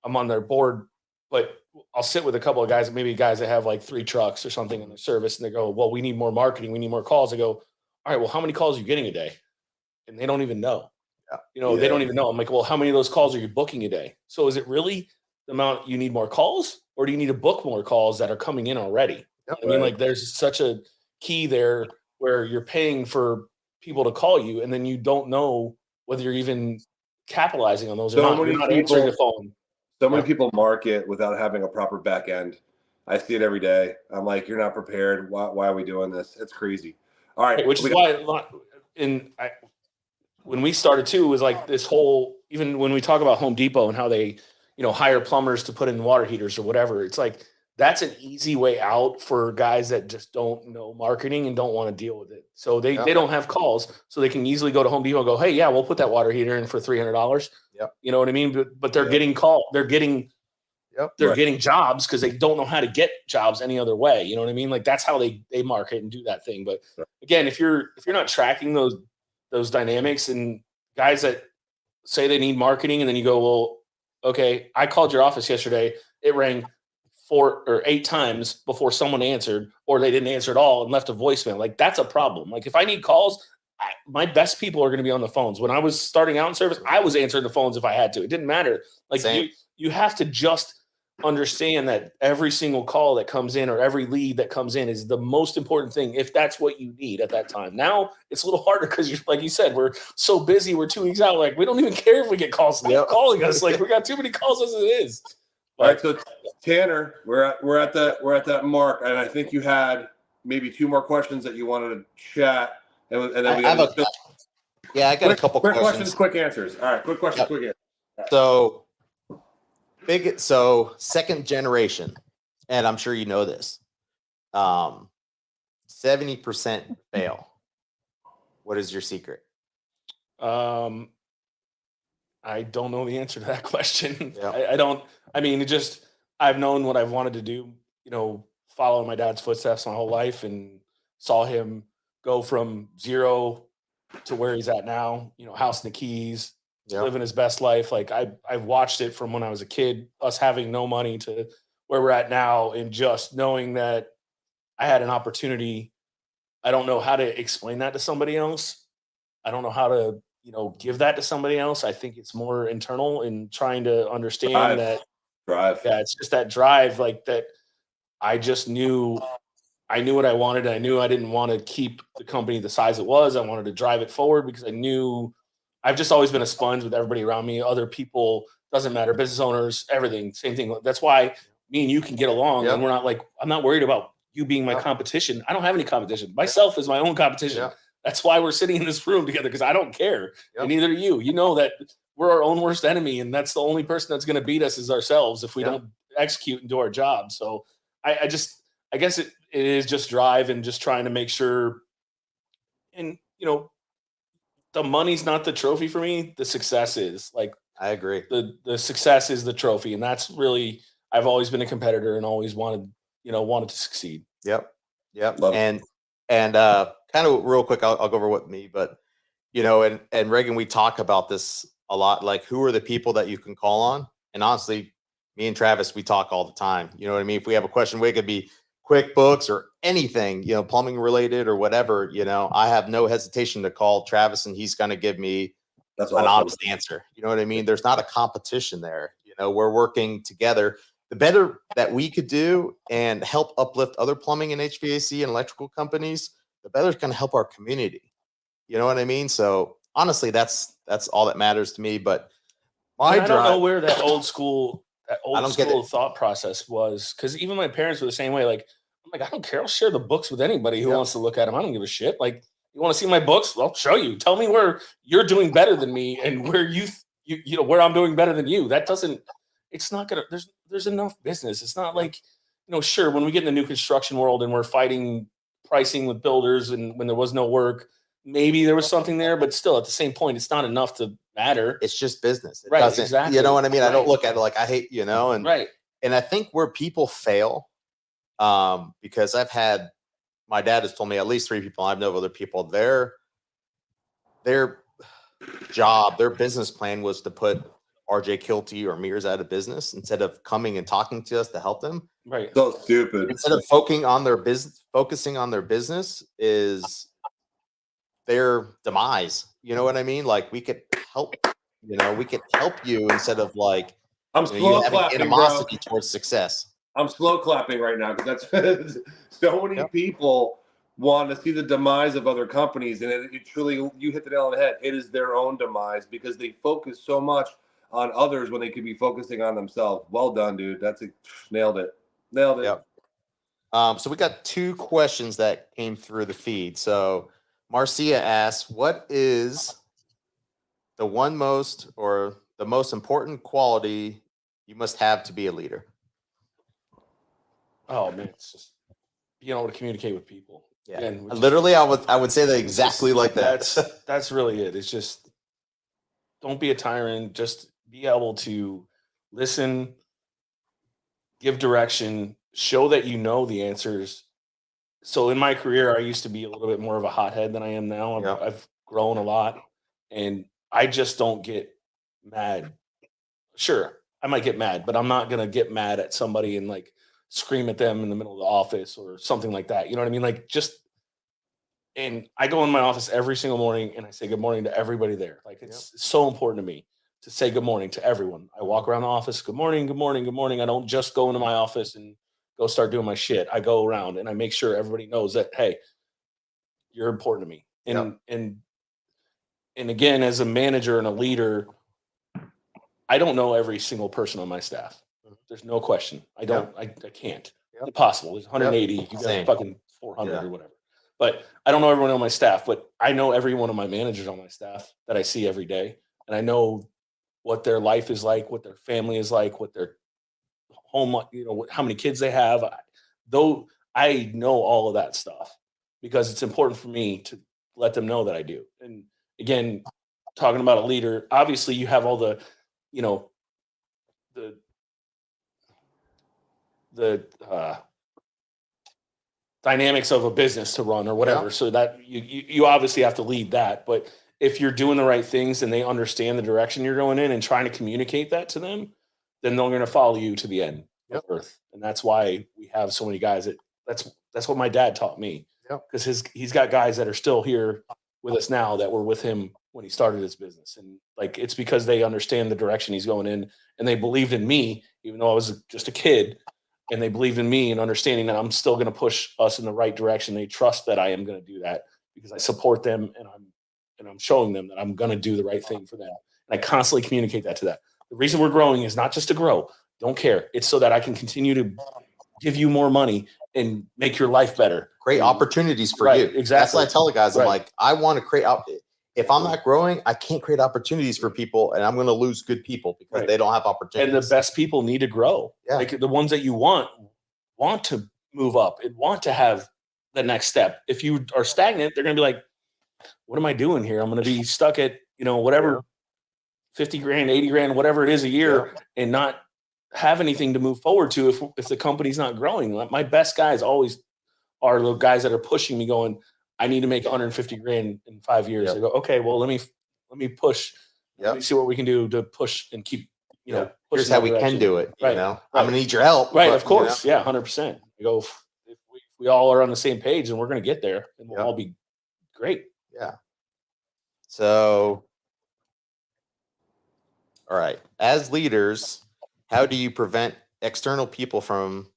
I'm on their board, but I'll sit with a couple of guys, maybe guys that have like 3 trucks or something in their service, and they go, well, we need more marketing. We need more calls. I go, all right, well, how many calls are you getting a day? And they don't even know. They don't even know. I'm like, well, how many of those calls are you booking a day? So is it really the amount you need more calls, or do you need to book more calls that are coming in already? I mean, like there's such a key there where you're paying for people to call you, and then you don't know whether you're even capitalizing on those or not. You're not answering the phone. So many people market without having a proper back end. I see it every day. I'm like, you're not prepared. Why are we doing this? It's crazy. All right. Which is why when we started too, it was like this whole, even when we talk about Home Depot and how they, hire plumbers to put in water heaters or whatever, it's like, that's an easy way out for guys that just don't know marketing and don't want to deal with it. So they don't have calls, so they can easily go to Home Depot and go, hey, yeah, we'll put that water heater in for $300. Yep. You know what I mean? But they're getting called. They're getting getting jobs because they don't know how to get jobs any other way. You know what I mean? Like that's how they market and do that thing. But again, if you're not tracking those dynamics, and guys that say they need marketing, and then you go, well, okay, I called your office yesterday. It rang 4 or 8 times before someone answered, or they didn't answer at all and left a voicemail. Like that's a problem. Like if I need calls, my best people are going to be on the phones. When I was starting out in service, I was answering the phones if I had to. It didn't matter. Like you have to just understand that every single call that comes in or every lead that comes in is the most important thing, if that's what you need at that time. Now it's a little harder because, like you said, we're so busy. We're 2 weeks out. Like we don't even care if we get calls calling us. Like we got too many calls as it is. All right, so Tanner, we're at that mark, and I think you had maybe 2 more questions that you wanted to chat, and then I got a couple quick questions, quick answers. All right, quick questions, quick answers. Right. So second generation, and I'm sure you know this. 70% fail. What is your secret? I don't know the answer to that question. Yeah. I don't. I mean, I've known what I've wanted to do, following my dad's footsteps my whole life, and saw him go from 0 to where he's at now, house in the Keys, living his best life. Like I've watched it from when I was a kid, us having no money to where we're at now, and just knowing that I had an opportunity. I don't know how to explain that to somebody else. I don't know how to, give that to somebody else. I think it's more internal in trying to understand drive. Yeah, it's just that drive, like that. I just knew I knew what I wanted. I knew I didn't want to keep the company the size it was. I wanted to drive it forward because I knew I've just always been a sponge with everybody around me. Other people, doesn't matter, business owners, everything, same thing. That's why me and you can get along, and we're not like, I'm not worried about you being my competition. I don't have any competition. Myself is my own competition. That's why we're sitting in this room together, because I don't care. And neither do you. You know that we're our own worst enemy, and that's the only person that's going to beat us is ourselves if we don't execute and do our job. So I guess it is just drive and just trying to make sure. And, the money's not the trophy for me. The success is. Like, I agree. The success is the trophy. And that's really, I've always been a competitor and always wanted to succeed. Yep. Love and kind of real quick, I'll go over with me, but and Reagan, we talk about this a lot. Like, who are the people that you can call on? And honestly, me and Travis, we talk all the time. You know what I mean? If we have a question, we could be QuickBooks or anything, plumbing related or whatever, I have no hesitation to call Travis and he's going to give me an honest answer. You know what I mean? There's not a competition there. We're working together. The better that we could do and help uplift other plumbing and HVAC and electrical companies, the better it's going to help our community. You know what I mean? So honestly, that's all that matters to me. But I don't know where that old school thought process was, because even my parents were the same way. Like, I'm like, I don't care. I'll share the books with anybody who wants to look at them. I don't give a shit. Like, you want to see my books? I'll show you. Tell me where you're doing better than me and where you where I'm doing better than you. That doesn't. It's not gonna. There's enough business. It's not like, sure, when we get in the new construction world and we're fighting pricing with builders, and when there was no work, maybe there was something there, but still, at the same point, it's not enough to matter. It's just business. It right, doesn't, exactly. You know what I mean? Right. I don't look at it like I hate, and right. And I think where people fail, because I've had, my dad has told me at least 3 people, I know other people, their job, their business plan was to put RJ Kielty or Meares out of business instead of coming and talking to us to help them. Right. So stupid. Instead of focusing on their business is their demise. You know what I mean? Like we could help, we could help you instead of like I'm slow you having clapping, animosity bro. towards success. I'm slow clapping right now because that's so many people want to see the demise of other companies, and it truly, you hit the nail on the head. It is their own demise because they focus so much on others when they could be focusing on themselves. Well done, dude. Nailed it. Nailed it. Yep. So we got 2 questions that came through the feed. So Marcia asks, what is the most important quality you must have to be a leader? Oh man, it's just being able to communicate with people. Yeah. And Literally, I would say that exactly like that. That's really it. It's just don't be a tyrant. Just be able to listen, give direction, show that you know the answers. So in my career, I used to be a little bit more of a hothead than I am now. Yeah. I've grown a lot, and I just don't get mad. Sure, I might get mad, but I'm not gonna get mad at somebody and like scream at them in the middle of the office or something like that. You know what I mean? Like and I go in my office every single morning and I say good morning to everybody there. Like it's so important to me to say good morning to everyone. I walk around the office, good morning, good morning, good morning. I don't just go into my office and go start doing my shit. I go around and I make sure everybody knows that, hey, you're important to me. And again, as a manager and a leader, I don't know every single person on my staff. There's no question. I don't. I can't. It's impossible. There's 180. You got fucking 400 or whatever. But I don't know everyone on my staff. But I know every one of my managers on my staff that I see every day, and I know what their life is like, what their family is like, what their home, how many kids they have. Though I know all of that stuff because it's important for me to let them know that I do. And again, talking about a leader, obviously you have all the dynamics of a business to run or whatever. So that you obviously have to lead that. But if you're doing the right things and they understand the direction you're going in and trying to communicate that to them, then they're going to follow you to the end of earth. And that's why we have so many guys that's what my dad taught me. Because he's got guys that are still here with us now that were with him when he started his business. And like, it's because they understand the direction he's going in and they believed in me, even though I was just a kid, and they believed in me and understanding that I'm still going to push us in the right direction. They trust that I am going to do that because I support them and I'm showing them that I'm going to do the right thing for them. And I constantly communicate that to them. The reason we're growing is not just to grow. Don't care. It's so that I can continue to give you more money and make your life better. Create opportunities for you. Exactly. That's what I tell the guys. I'm like, I want to create if I'm not growing, I can't create opportunities for people, and I'm going to lose good people because they don't have opportunities. And the best people need to grow. Like the ones that you want to move up and want to have the next step. If you are stagnant, they're going to be like, what am I doing here? I'm going to be stuck at, whatever, 50 grand, 80 grand, whatever it is a year and not have anything to move forward to if the company's not growing. My best guys always are the guys that are pushing me going, I need to make 150 grand in 5 years. I go, okay, well, let me push. Let me see what we can do to push and keep, here's how we can do it. I'm going to need your help. Right. Of course. 100%. I go, if we all are on the same page and we're going to get there and we'll all be great. Yeah. So, all right. As leaders, how do you prevent external people from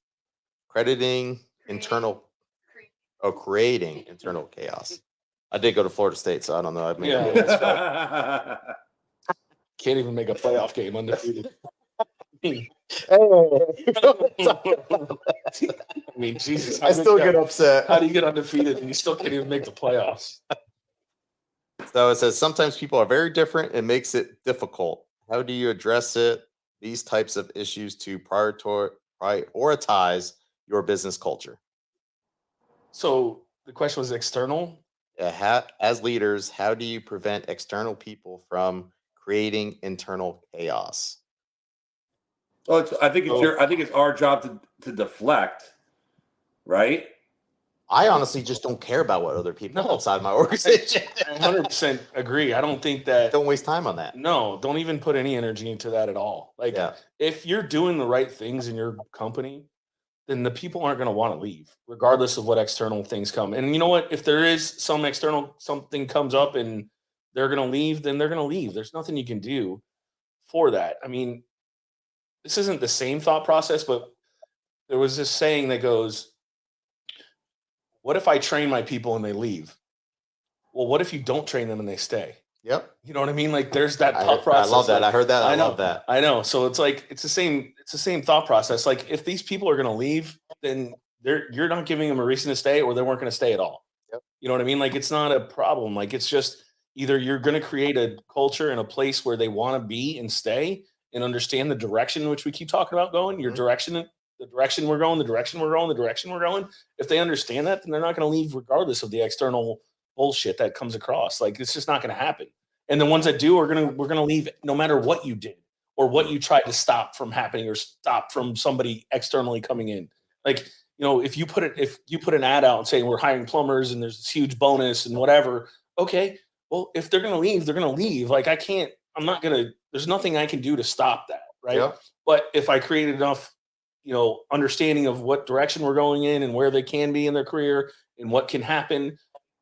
creating internal chaos? I did go to Florida State, so I don't know. I've made Can't even make a playoff game undefeated. I mean, Jesus. I still get upset. How do you get undefeated and you still can't even make the playoffs? So it says sometimes people are very different. It makes it difficult. How do you address these types of issues to prioritize your business culture? So the question was external. As leaders, how do you prevent external people from creating internal chaos? Well, I think it's our job to deflect, right? I honestly just don't care about what other people No. outside my organization. I 100% agree. I don't think that. Don't waste time on that. No, don't even put any energy into that at all. Like, Yeah. if you're doing the right things in your company, then the people aren't going to want to leave, regardless of what external things come. And you know what? If there is some external something comes up and they're going to leave, then they're going to leave. There's nothing you can do for that. I mean, this isn't the same thought process, but there was this saying that goes, "What if I train my people and they leave?" Well, what if you don't train them and they stay? Yep. You know what I mean? Like, there's that I thought process. love that. Like, I heard that. I know, love that. I know. So it's like it's the same thought process. Like, if these people are going to leave, then you're not giving them a reason to stay, or they weren't going to stay at all. Yep. You know what I mean? Like, it's not a problem. Like, it's just either you're going to create a culture and a place where they want to be and stay and understand the direction in which we keep talking about going, your direction, the direction we're going, the direction we're going, the direction we're going. If they understand that, then they're not going to leave regardless of the external bullshit that comes across. Like, it's just not going to happen. And the ones that do we're gonna leave no matter what you did or what you tried to stop from happening or stop from somebody externally coming in. Like, you know, if you put an ad out saying we're hiring plumbers and there's this huge bonus and whatever, okay, well, if they're gonna leave, they're gonna leave. Like, there's nothing I can do to stop that, right? Yep. But if I create enough, you know, understanding of what direction we're going in and where they can be in their career and what can happen,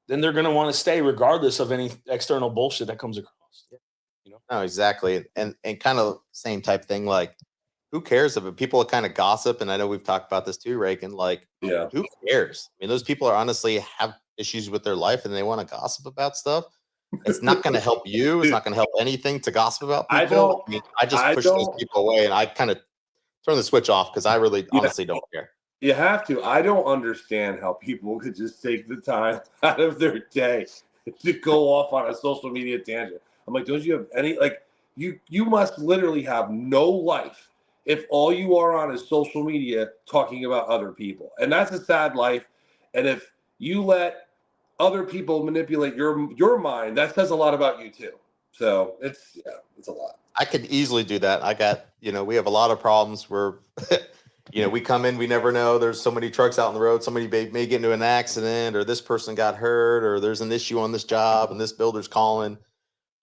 then they're going to want to stay regardless of any external bullshit that comes across. You know? No, exactly. And kind of same type thing. Like, who cares if it? People kind of gossip? And I know we've talked about this too, Reagan. Like, Yeah. who cares? I mean, those people are honestly have issues with their life and they want to gossip about stuff. It's not going to help you. It's not going to help anything to gossip about people. I just push those people away and I kind of turn the switch off because I really honestly don't care. You have to. I don't understand how people could just take the time out of their day to go off on a social media tangent. I'm like, don't you have any, like, you must literally have no life if all you are on is social media talking about other people. And that's a sad life. And if you let other people manipulate your mind, that says a lot about you too. So it's a lot. I could easily do that. I got, we have a lot of problems where we come in, we never know. There's so many trucks out on the road. Somebody may get into an accident, or this person got hurt, or there's an issue on this job and this builder's calling.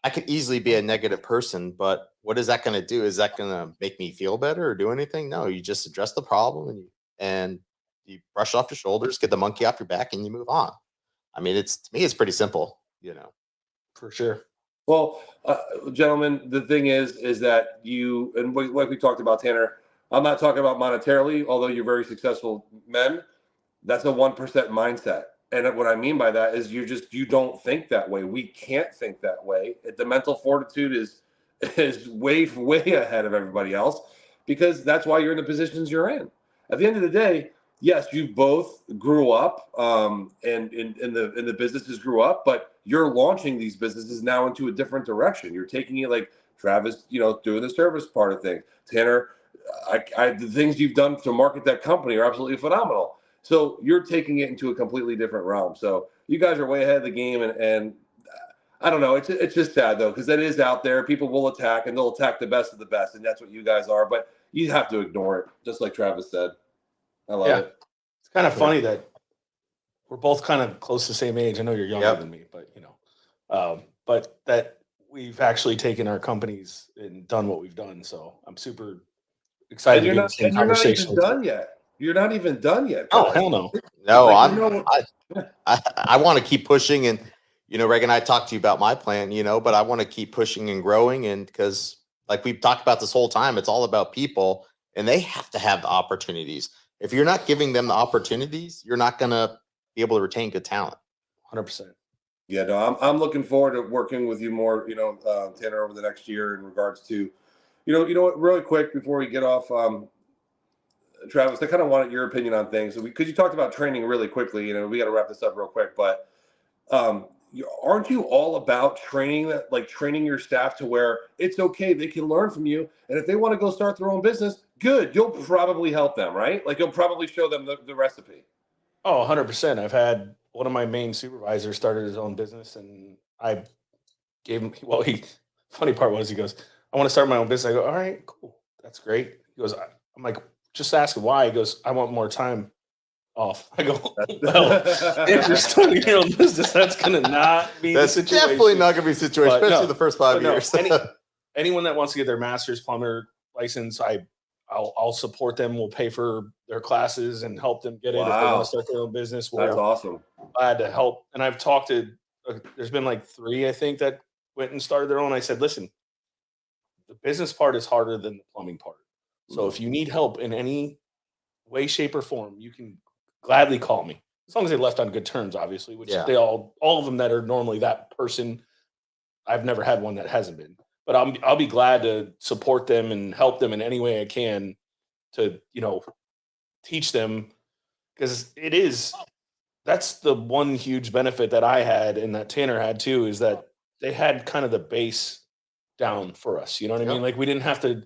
I could easily be a negative person, but what is that going to do? Is that going to make me feel better or do anything? No, you just address the problem and you brush off your shoulders, get the monkey off your back, and you move on. I mean, to me, it's pretty simple, For sure. Well, gentlemen, the thing is that like we talked about, Tanner, I'm not talking about monetarily, although you're very successful men. That's a 1% mindset. And what I mean by that is you don't think that way. We can't think that way. The mental fortitude is way ahead of everybody else, because that's why you're in the positions you're in. At the end of the day, yes, you both grew up and the businesses grew up, but you're launching these businesses now into a different direction. You're taking it like Travis, doing the service part of things. Tanner, the things you've done to market that company are absolutely phenomenal. So you're taking it into a completely different realm. So you guys are way ahead of the game, and I don't know. It's just sad though, because that is out there. People will attack, and they'll attack the best of the best, and that's what you guys are. But you have to ignore it, just like Travis said. I love it. It's kind of funny that we're both kind of close to the same age. I know you're younger than me, but but that we've actually taken our companies and done what we've done. So I'm super excited to be in the same conversation. You're not even done yet. You're not even done yet. Oh, hell no. No, I want to keep pushing, and Reagan, I talked to you about my plan, but I want to keep pushing and growing, and because like we've talked about this whole time, it's all about people, and they have to have the opportunities. If you're not giving them the opportunities, you're not going to be able to retain good talent. 100%. Yeah, no, I'm looking forward to working with you more, Tanner, over the next year in regards to, what, really quick before we get off, Travis, I kind of wanted your opinion on things because you talked about training really quickly. We got to wrap this up real quick, but aren't you all about training your staff to where it's okay, they can learn from you, and if they want to go start their own business, good, you'll probably help them, right? Like you'll probably show them the recipe. Oh, 100%. I've had one of my main supervisors started his own business, and I gave him. Well, funny part was he goes, "I want to start my own business." I go, "All right, cool, that's great." He goes, "I'm like, just ask him why." He goes, "I want more time off. I go, well, if you're starting your own business, that's going to not be That's the situation. definitely not going to be the situation, But especially no, the first 5 no, years. anyone that wants to get their master's plumber license, I'll support them. We'll pay for their classes and help them get it. If they want Wow. to start their own business, That's awesome. glad to help. And I've talked to, there's been like 3, I think, that went and started their own. I said, listen, the business part is harder than the plumbing part. So if you need help in any way, shape, or form, you can gladly call me. As long as they left on good terms, obviously, which they all of them that are normally that person. I've never had one that hasn't been, but I'll be glad to support them and help them in any way I can to, teach them, because that's the one huge benefit that I had and that Tanner had too, is that they had kind of the base down for us. You know what I mean? Like, we didn't have to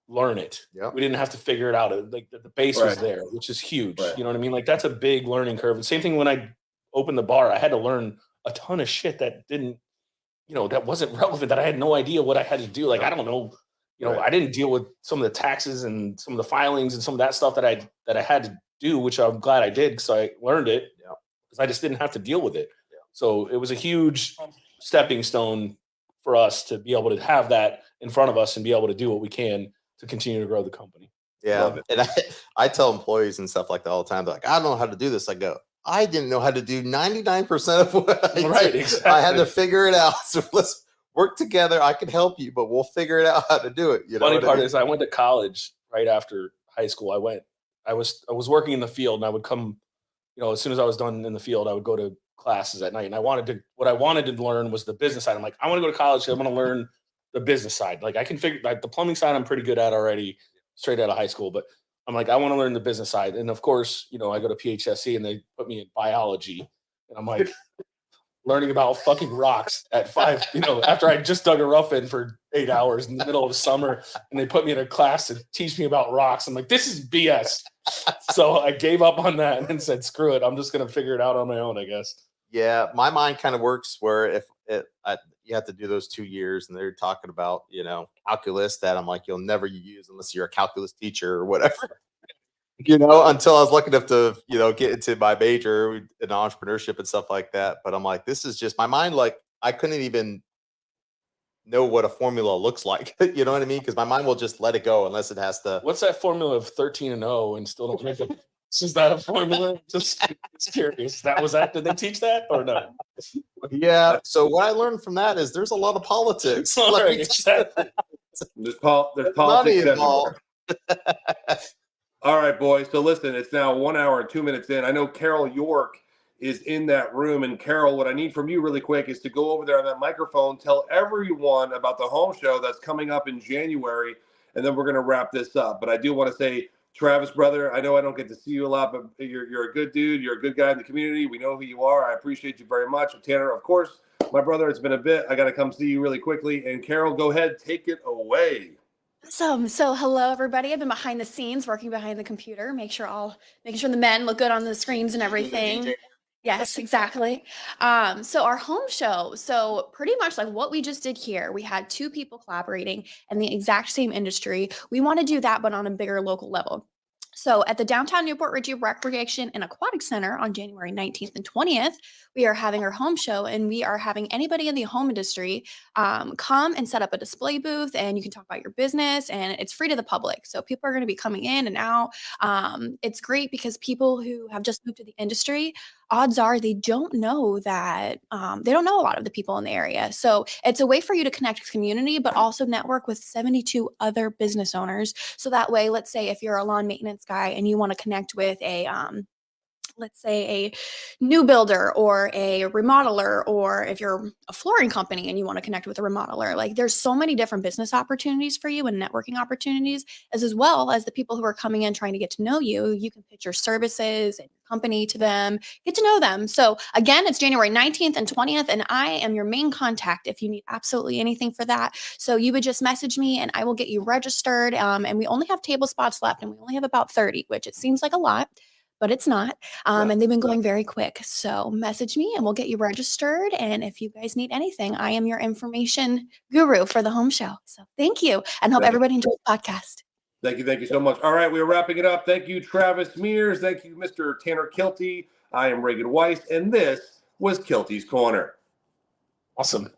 learn it. We didn't have to figure it out. Like, the base was there, which is huge. You know what I mean? Like, that's a big learning curve. And same thing when I opened the bar, I had to learn a ton of shit that didn't, that wasn't relevant, that I had no idea what I had to do. Like, I don't know, I didn't deal with some of the taxes and some of the filings and some of that stuff that I had to do, which I'm glad I did, because I learned it, because I just didn't have to deal with it. So it was a huge stepping stone for us to be able to have that in front of us and be able to do what we can to continue to grow the company. Yeah. And I tell employees and stuff like that all the time. They're like, I don't know how to do this. I go, I didn't know how to do 99% of what I did. Exactly. I had to figure it out. So let's work together. I can help you, but we'll figure it out how to do it. Funny part is, I went to college right after high school. I was working in the field, and I would come, as soon as I was done in the field, I would go to classes at night. And what I wanted to learn was the business side. I'm like, I want to go to college. I'm going to learn the business side. Like, I can figure, like, the plumbing side I'm pretty good at already, straight out of high school. But I'm like, I want to learn the business side. And of course, I go to PHSC and they put me in biology. And I'm like, learning about fucking rocks at 5, after I just dug a rough in for 8 hours in the middle of summer, and they put me in a class to teach me about rocks. I'm like, this is BS. So I gave up on that and said, screw it. I'm just going to figure it out on my own, I guess. Yeah. My mind kind of works where you have to do those 2 years, and they're talking about, calculus that I'm like, you'll never use unless you're a calculus teacher or whatever. Until I was lucky enough to, get into my major in entrepreneurship and stuff like that. But I'm like, this is just my mind. Like, I couldn't even know what a formula looks like. You know what I mean? Because my mind will just let it go unless it has to. What's that formula of 13 and 0 and still don't make it? Is that a formula? Just curious. Did they teach that or no? Yeah. So what I learned from that is there's a lot of politics. Exactly. There's politics involved. All right, boys. So listen, it's now 1 hour and 2 minutes in. I know Carol York is in that room. And Carol, what I need from you really quick is to go over there on that microphone, tell everyone about the home show that's coming up in January, and then we're going to wrap this up. But I do want to say, Travis, brother, I know I don't get to see you a lot, but you're a good dude. You're a good guy in the community. We know who you are. I appreciate you very much. Tanner, of course, my brother, it's been a bit. I got to come see you really quickly. And Carol, go ahead. Take it away. Awesome. So hello, everybody. I've been behind the scenes, working behind the computer, making sure the men look good on the screens and everything. Yes, exactly. So our home show. So pretty much like what we just did here, we had 2 people collaborating in the exact same industry. We want to do that, but on a bigger local level. So at the Downtown Newport Richey Recreation and Aquatic Center on January 19th and 20th, we are having our home show, and we are having anybody in the home industry come and set up a display booth, and you can talk about your business, and it's free to the public. So people are going to be coming in and out. It's great because people who have just moved to the industry, odds are they don't know that they don't know a lot of the people in the area. So it's a way for you to connect with community, but also network with 72 other business owners. So that way, let's say if you're a lawn maintenance guy and you want to connect with a let's say a new builder or a remodeler, or if you're a flooring company and you want to connect with a remodeler, like there's so many different business opportunities for you and networking opportunities, as well as the people who are coming in trying to get to know you. You can pitch your services and your company to them, get to know them. So again, it's January 19th and 20th, and I am your main contact if you need absolutely anything for that. So you would just message me and I will get you registered. And we only have table spots left, and we only have about 30, which it seems like a lot, but it's not. And they've been going very quick. So message me and we'll get you registered. And if you guys need anything, I am your information guru for the home show. So thank you, and hope everybody enjoys the podcast. Thank you so much. All right, we're wrapping it up. Thank you, Travis Meares. Thank you, Mr. Tanner Kielty. I am Reagan Weiss, and this was Kielty's Corner. Awesome.